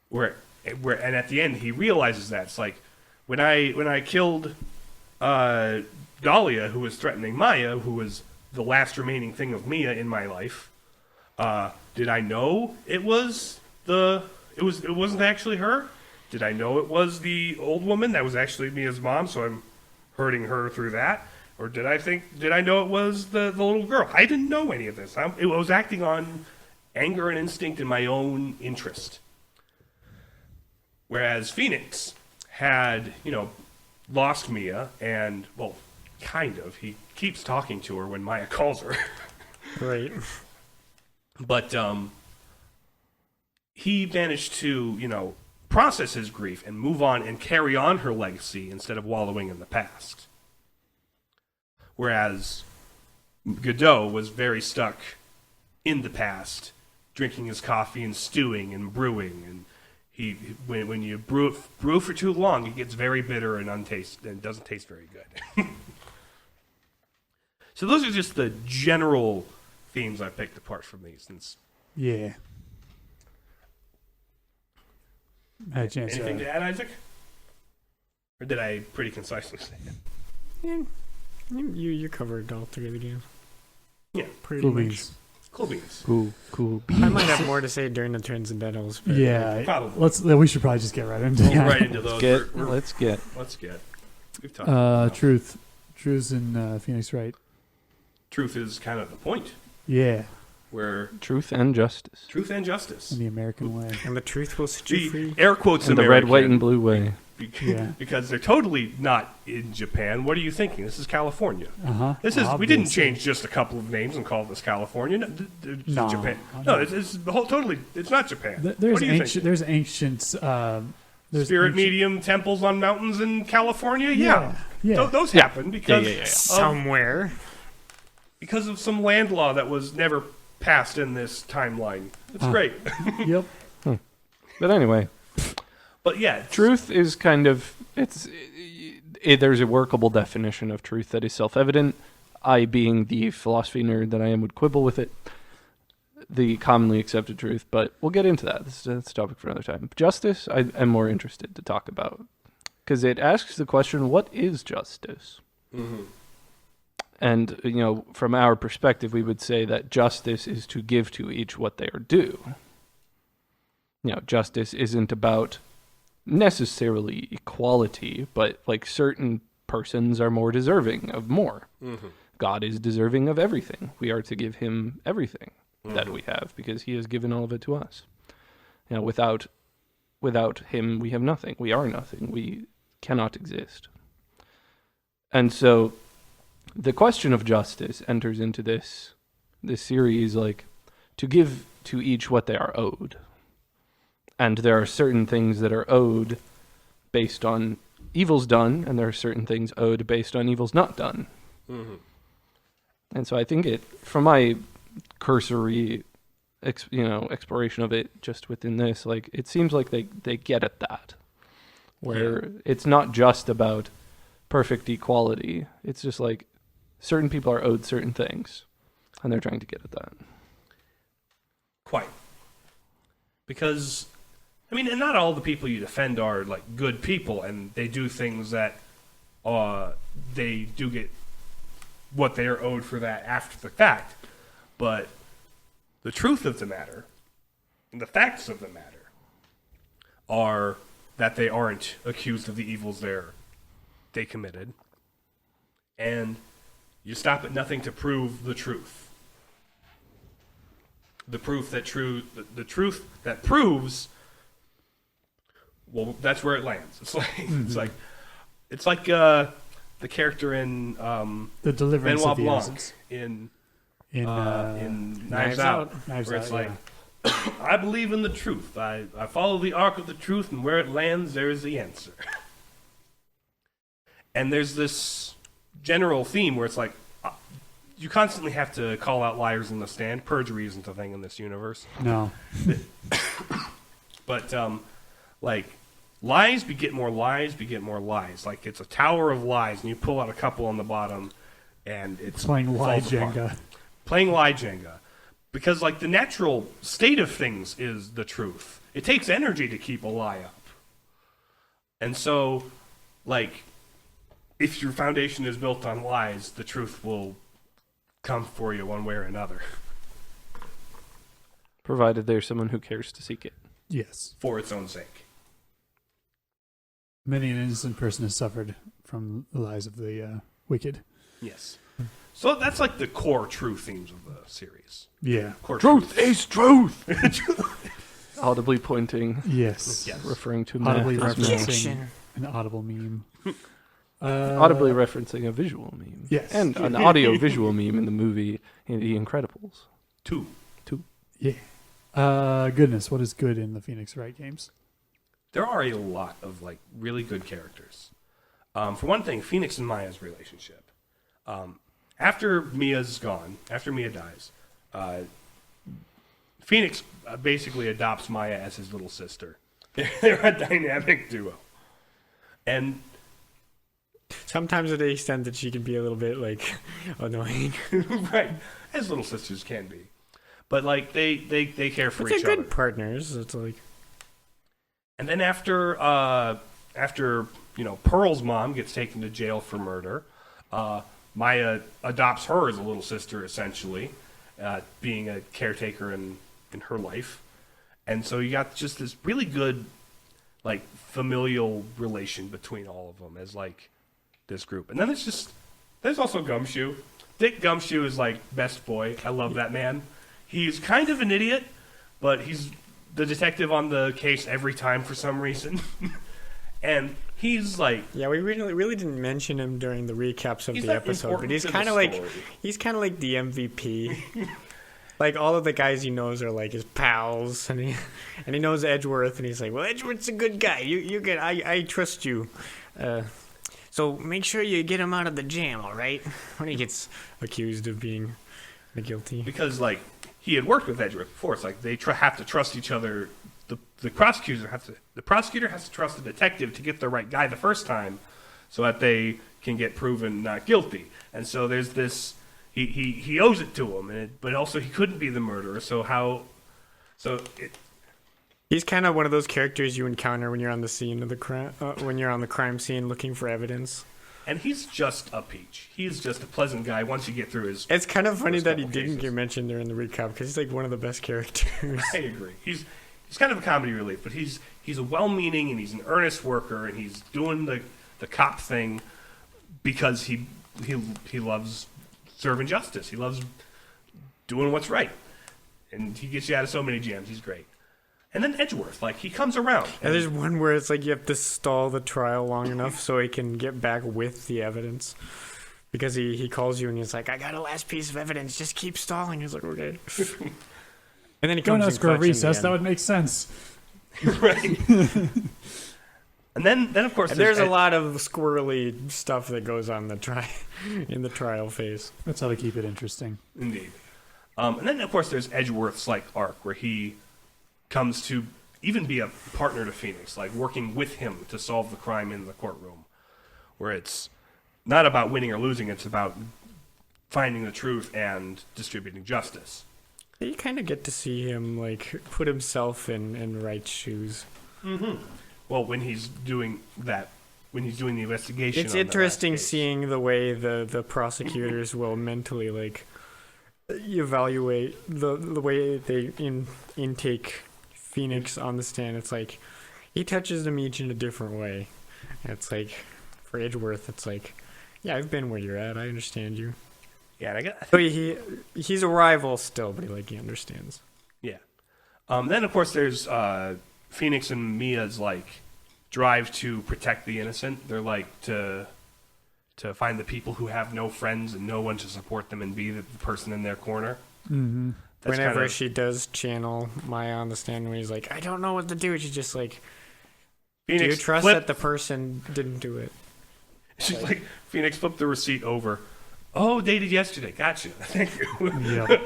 Where and at the end he realizes that it's like when I killed Dahlia, who was threatening Maya, who was the last remaining thing of Mia in my life. Did I know it wasn't actually her? Did I know it was the old woman that was actually Mia's mom, so I'm hurting her through that? Or did I know it was the little girl? I didn't know any of this. I was acting on anger and instinct in my own interest. Whereas Phoenix had, lost Mia and, well, kind of. He keeps talking to her when Maya calls her. Right. But he managed to, process his grief and move on and carry on her legacy instead of wallowing in the past. Whereas Godot was very stuck in the past, drinking his coffee and stewing and brewing. And when you brew for too long, it gets very bitter and doesn't taste very good. So those are just the general themes I picked apart from these. Yeah. I had a chance Anything to add, Isaac? Or did I pretty concisely say it? Yeah, you covered all three of the games. Yeah. Pretty Cool much. beans. Cool beans. Cool. I might have more to say during the Transcendentals. But Yeah. Probably. We should probably just get right into Get it. right into those. Let's get. We've talked about Truth. Truth's in Phoenix Wright. Truth is kind of the point. Yeah. Where Truth and justice. truth and justice. In the American way. And the truth will set you The free. air quotes In the red, white, and blue way. Yeah. Because they're totally not in Japan. What are you thinking? This is California. Uh-huh. We didn't change just a couple of names and call this California. No, this is No. Japan. No, it's totally. It's not Japan. There's what do you ancient. think? There's ancient. There's Spirit ancient, medium temples on mountains in California. Yeah, Yeah. Those happen because Yeah. Somewhere. because of some land law that was never passed in this timeline. It's great. Yep. But anyway, But yeah, truth is kind of there's a workable definition of truth that is self-evident. I, being the philosophy nerd that I am, would quibble with it. The commonly accepted truth, but we'll get into that. That's a topic for another time. Justice, I am more interested to talk about because it asks the question, what is justice? Mm-hmm. And, from our perspective, we would say that justice is to give to each what they are due. Justice isn't about necessarily equality, but like certain persons are more deserving of more. Mm-hmm. God is deserving of everything. We are to give him everything that we have because he has given all of it to us. Without him, we have nothing. We are nothing. We cannot exist. And so the question of justice enters into this series, like to give to each what they are owed. And there are certain things that are owed based on evils done, and there are certain things owed based on evils not done. Mm-hmm. And so I think from my cursory, exploration of it just within this, like it seems like they get at that, where it's not just about perfect equality. It's just like certain people are owed certain things, and they're trying to get at that. Quite. Because, and not all the people you defend are like good people, and they do things that they do get what they are owed for that after the fact. But the truth of the matter, and the facts of the matter, are that they aren't accused of the evils they committed. And you stop at nothing to prove the truth. The truth that proves, well, that's where it lands. It's like it's like the character in The deliverance Benoit of the Blanc innocents. in In Knives Out, Knives where it's Out, like yeah. I believe in the truth. I follow the arc of the truth, and where it lands, there is the answer. And there's this general theme where it's like, you constantly have to call out liars in the stand. Perjury isn't a thing in this universe. No. But, like, lies beget more lies beget more lies. Like, it's a tower of lies, and you pull out a couple on the bottom, and it's Playing lie falls apart. Jenga. Playing lie Jenga. Because, like, the natural state of things is the truth. It takes energy to keep a lie up. And so, like, if your foundation is built on lies, the truth will come for you one way or another. Provided there's someone who cares to seek it. Yes. For its own sake. Many an innocent person has suffered from the lies of the wicked. Yes. So that's like the core true themes of the series. Yeah. Core Truth is truth! Audibly pointing, Yes. Yes. referring to Audibly math. as math. referencing an audible meme. Audibly referencing a visual meme. Yes. And an audio-visual meme in the movie in The Incredibles. 2. Yeah. Goodness, what is good in the Phoenix Wright games? There are a lot of, like, really good characters. For one thing, Phoenix and Maya's relationship. After Mia's gone, after Mia dies, Phoenix basically adopts Maya as his little sister. They're a dynamic duo. And Sometimes to the extent that she can be a little bit like annoying. right, as little sisters can be. But like they care for But each they're other. good partners. It's like And then after Pearl's mom gets taken to jail for murder, Maya adopts her as a little sister, essentially, being a caretaker in her life. And so you got just this really good, like, familial relation between all of them as, like, this group. And then there's also Gumshoe. Dick Gumshoe is, like, best boy. I love that man. He's kind of an idiot, but he's the detective on the case every time for some reason. And he's like, yeah, we really didn't mention him during the recaps of he's the not episode, important but he's to the kind of like story. the MVP. Like all of the guys he knows are like his pals, and he knows Edgeworth, and he's like, well, Edgeworth's a good guy. You get I trust you. So make sure you get him out of the jam, all right? When he gets accused of being the guilty. because like he had worked with Edgeworth before. It's like they have to trust each other. The prosecutor has to trust the detective to get the right guy the first time, so that they can get proven not guilty. And so there's this. He owes it to him, but also he couldn't be the murderer. He's kind of one of those characters you encounter when you're on the scene of the crime, when you're on the crime scene looking for evidence. And he's just a peach. He's just a pleasant guy once you get through his. It's kind of funny First that he couple didn't cases. get mentioned during the recap because he's like one of the best characters. I agree. He's kind of a comedy relief, but he's a well-meaning and he's an earnest worker and he's doing the cop thing because he loves serving justice. He loves doing what's right, and he gets you out of so many jams. He's great. And then Edgeworth, like he comes around. And there's one where it's like you have to stall the trial long enough so he can get back with the evidence. Because he calls you and he's like, I got a last piece of evidence, just keep stalling. He's like, okay. And then he Don't comes ask in for a clutch in the recess. end. That would make sense. right. And then of course And there's a lot of squirrely stuff that goes on in the trial phase. That's how they keep it interesting. Indeed. And then of course there's Edgeworth's like arc where he comes to even be a partner to Phoenix, like working with him to solve the crime in the courtroom, where it's not about winning or losing, it's about finding the truth and distributing justice. You kind of get to see him like put himself in Wright's shoes. Mm-hmm. Well, when he's doing the investigation, It's on the interesting last case. seeing the way the prosecutors will mentally like evaluate the way they intake Phoenix on the stand. It's like he touches them each in a different way. It's like for Edgeworth, it's like, yeah, I've been where you're at. I understand you. Yeah, and So he's a rival still, but he understands. yeah. Then of course there's Phoenix and Mia's like drive to protect the innocent. They're like to find the people who have no friends and no one to support them and be the person in their corner. Mm-hmm. Whenever kinda, she does channel Maya on the stand when he's like, I don't know what to do, she's just like, Phoenix, do you trust flip. that the person didn't do it? She's like, Phoenix, flip the receipt over. Oh, dated yesterday. Gotcha. Thank you. Yep.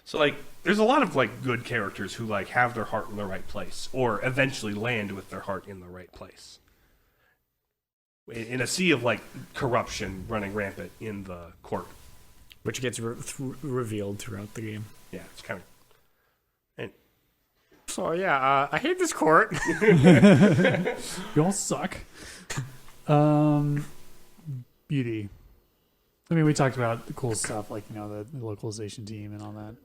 So like, there's a lot of like good characters who like have their heart in the right place, or eventually land with their heart in the right place. In a sea of like corruption running rampant in the court. Which gets revealed throughout the game. Yeah, it's kind of. And So yeah, I hate this court. You all suck. Beauty. I mean, we talked about the cool stuff, like, the localization team and all that.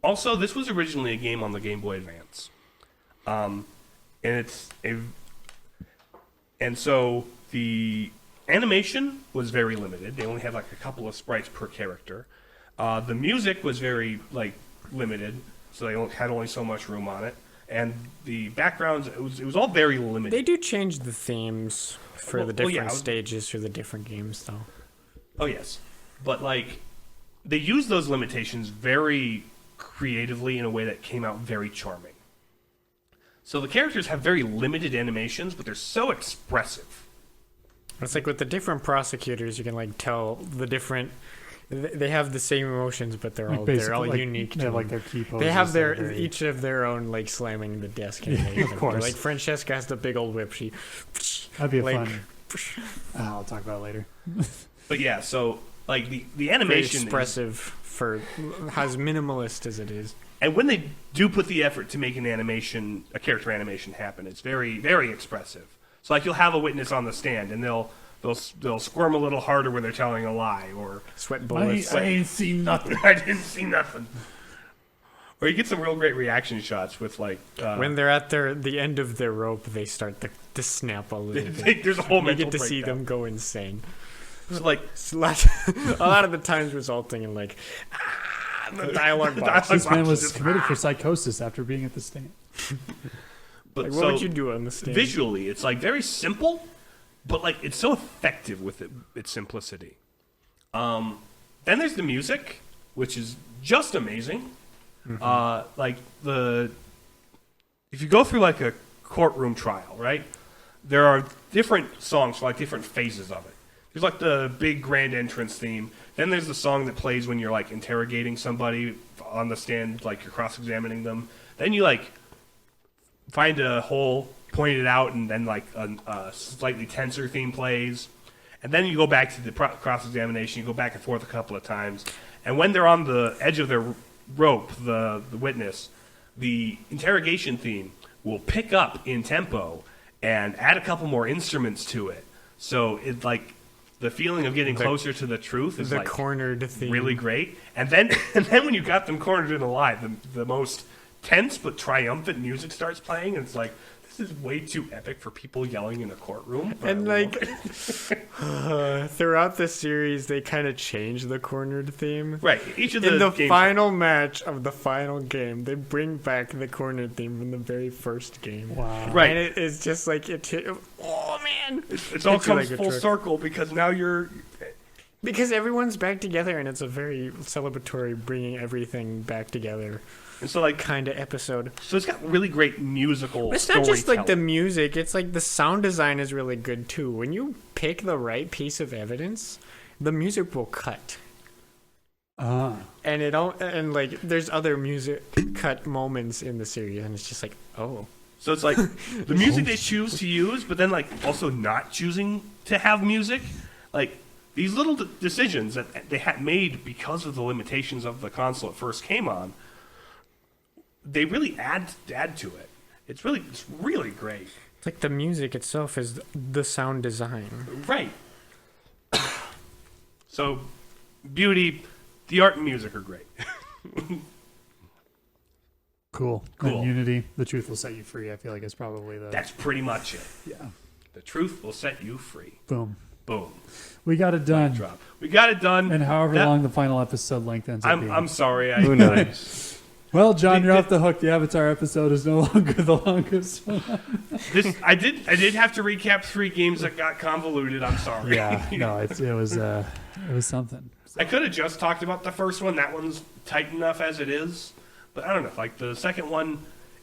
also, this was originally a game on the Game Boy Advance, and so the animation was very limited. They only had like a couple of sprites per character. The music was very like limited, so they had only so much room on it. And the backgrounds, it was all very limited. They do change the themes for the different yeah. stages for the different games, though. Oh yes, but like they used those limitations very creatively in a way that came out very charming. So the characters have very limited animations, but they're so expressive. It's like with the different prosecutors, you can like tell the different. They have the same emotions, but they're all unique. They to have like them. their key poses. They have that are very- each of their own like slamming the desk. And Yeah, of course. Like Francesca has the big old whip. She. That'd be a like, fun. I'll talk about it later. But yeah, so like the Very animation expressive for as minimalist as it is. and when they do put the effort to make a character animation happen, it's very, very expressive. So like you'll have a witness on the stand, and they'll squirm a little harder when they're telling a lie, or Sweat bullets. I ain't seen nothing. I didn't see nothing. Or you get some real great reaction shots with like When they're at the end of their rope, they start to snap a little bit. there's a whole You mental get to see breakdown. them go insane. So like It's a lot of the times resulting in like the dialogue box. This man was Just- committed for psychosis after being at the stand. but Like, so what would you do on the stand? visually, it's like very simple, but like it's so effective with its simplicity. Then there's the music, which is just amazing. Like if you go through like a courtroom trial, right? There are different songs for like different phases of it. There's like the big grand entrance theme. Then there's the song that plays when you're like interrogating somebody on the stand, like you're cross-examining them. Then you like find a hole, point it out, and then like a slightly tenser theme plays. And then you go back to the cross-examination. You go back and forth a couple of times. And when they're on the edge of their rope, the witness, the interrogation theme will pick up in tempo and add a couple more instruments to it. So it's like the feeling of getting closer to the truth is The like cornered theme. really great. And then when you got them cornered in a lie, the most tense but triumphant music starts playing, and it's like, this is way too epic for people yelling in a courtroom. but And I love like it. throughout the series, they kind of change the cornered theme. Right, each of the In the games- final match of the final game, they bring back the cornered theme from the very first game. Wow. Right. And it's just like oh man, It all It's like comes a full trick. circle because now you're because everyone's back together, and it's a very celebratory, bringing everything back together and so like kind of episode. so it's got really great musical. It's not just like the storytelling. music; it's like the sound design is really good too. When you pick the right piece of evidence, the music will cut. And it all and like there's other music cut moments in the series, and it's just like, oh, So it's like the music they choose to use, but then like also not choosing to have music, like these little decisions that they had made because of the limitations of the console it first came on. They really add to it. It's really great. it's like the music itself is the sound design. Right. So, beauty, the art and music are great. Cool. Cool. And Unity, the truth will set you free. I feel like it's probably the That's pretty much it. yeah. The truth will set you free. Boom. Boom. We got it done. Drop. We got it done. And however That- long the final episode length ends up being. I'm sorry. Who knows? Well, John, you're Did- off the hook. The Avatar episode is no longer the longest one. I did have to recap 3 games that got convoluted. I'm sorry. Yeah, no, it was something. I could have just talked about the first one. That one's tight enough as it is. But I don't know. Like the second one,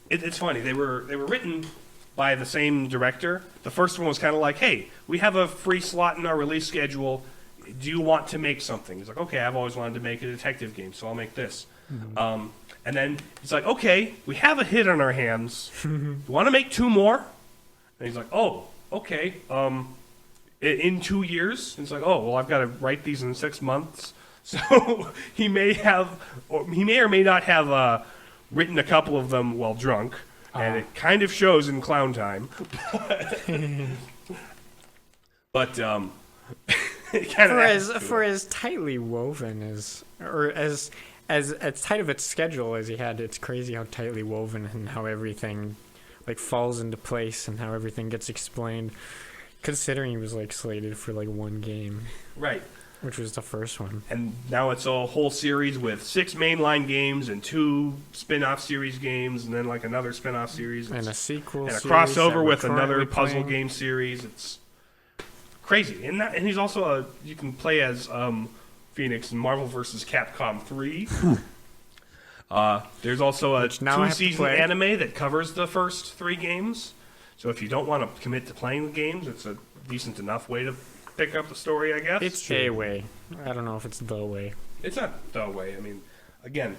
it's funny. They were written by the same director. The first one was kind of like, hey, we have a free slot in our release schedule. Do you want to make something? He's like, okay, I've always wanted to make a detective game, so I'll make this. Mm-hmm. And then he's like, okay, we have a hit on our hands. You want to make 2 more? And he's like, oh, okay. In 2 years? And he's like, oh, well, I've got to write these in 6 months. So he may or may not have written a couple of them while drunk, and it kind of shows in Clown Time. But it kind of for as tightly woven as tight of its schedule as he had, it's crazy how tightly woven and how everything like falls into place and how everything gets explained. Considering he was like slated for like 1 game, right, which was the first one, and now it's a whole series with 6 mainline games and 2 spin-off series games, and then like another spin-off series and a sequel, and a crossover with another puzzle game series. It's crazy, and he's also you can play as Phoenix in Marvel vs. Capcom 3. There's also a 2-season anime that covers the first 3 games. So if you don't want to commit to playing the games, it's a decent enough way to pick up the story, I guess. It's a way. I don't know if it's the way. It's not the way. I mean, again,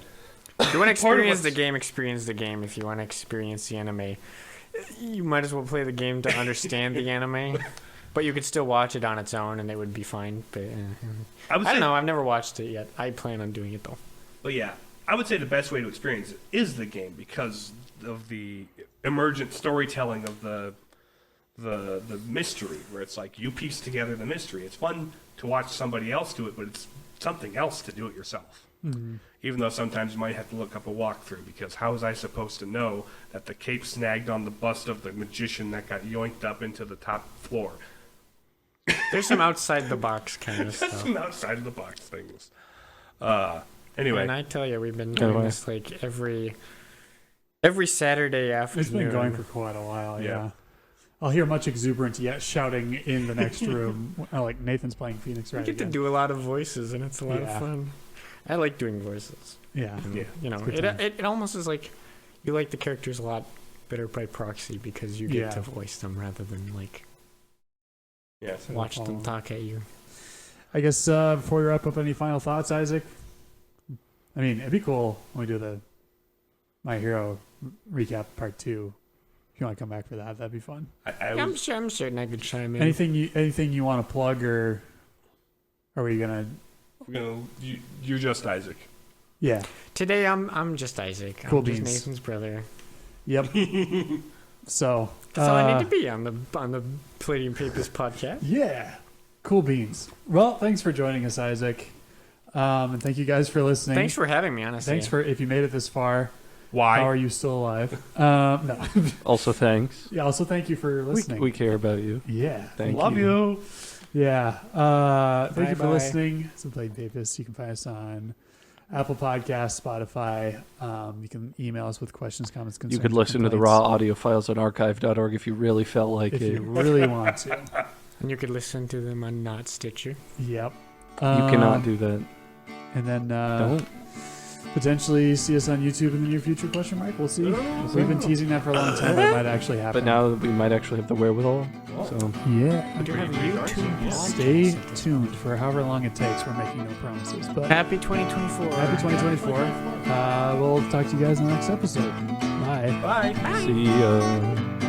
if you want to experience the game, experience the game. If you want to experience the anime, you might as well play the game to understand the anime. But you could still watch it on its own, and it would be fine. But I don't know. I've never watched it yet. I plan on doing it, though. But yeah, I would say the best way to experience it is the game because of the emergent storytelling of the mystery, where it's like you piece together the mystery. It's fun to watch somebody else do it, but it's something else to do it yourself. Mm-hmm. Even though sometimes you might have to look up a walkthrough, because how was I supposed to know that the cape snagged on the bust of the magician that got yoinked up into the top floor? There's some outside the box kind of stuff. Some outside of the box things. Anyway, and I tell you, we've been doing this like every Saturday afternoon. It's been going for quite a while. Yeah. I'll hear much exuberant yet shouting in the next room. Like Nathan's playing Phoenix Wright. You get to do a lot of voices, and it's a lot of fun. I like doing voices. Yeah. And, you know, it almost is like you like the characters a lot better by proxy because you get to voice them rather than like watch them talk at you. I guess before we wrap up, any final thoughts, Isaac? I mean, it'd be cool when we do the My Hero recap part 2. If you want to come back for that, that'd be fun. I'm certain I could chime in. Anything you want to plug, or are we gonna? You're just Isaac. Yeah. Today I'm just Isaac. Cool I'm beans. just Nathan's brother. Yep. So that's all I need to be on the Palladium Papers podcast. Yeah. Cool beans. Well, thanks for joining us, Isaac. And thank you guys for listening. Thanks for having me, honestly. Thanks for if you made it this far. Why? How are you still alive? No. Also, thanks. Yeah. Also, thank you for listening. We care about you. Yeah. Thank Love you. Yeah. Thank you for listening. So, Palladium Papers. You can find us on Apple Podcasts, Spotify. You can email us with questions, comments, concerns. You could listen to the raw audio files on archive.org if you really felt like if it. you really want to. And you could listen to them on Not Stitcher. Yep. You cannot do that. And then Don't. potentially see us on YouTube in the near future, question mark. We'll see. We've been teasing that for a long time. That might actually happen. But now we might actually have the wherewithal. So yeah. We do have YouTube. Stay tuned for however long it takes. We're making no promises. But Happy 2024. Happy 2024. We'll talk to you guys in the next episode. Bye. Bye. see ya.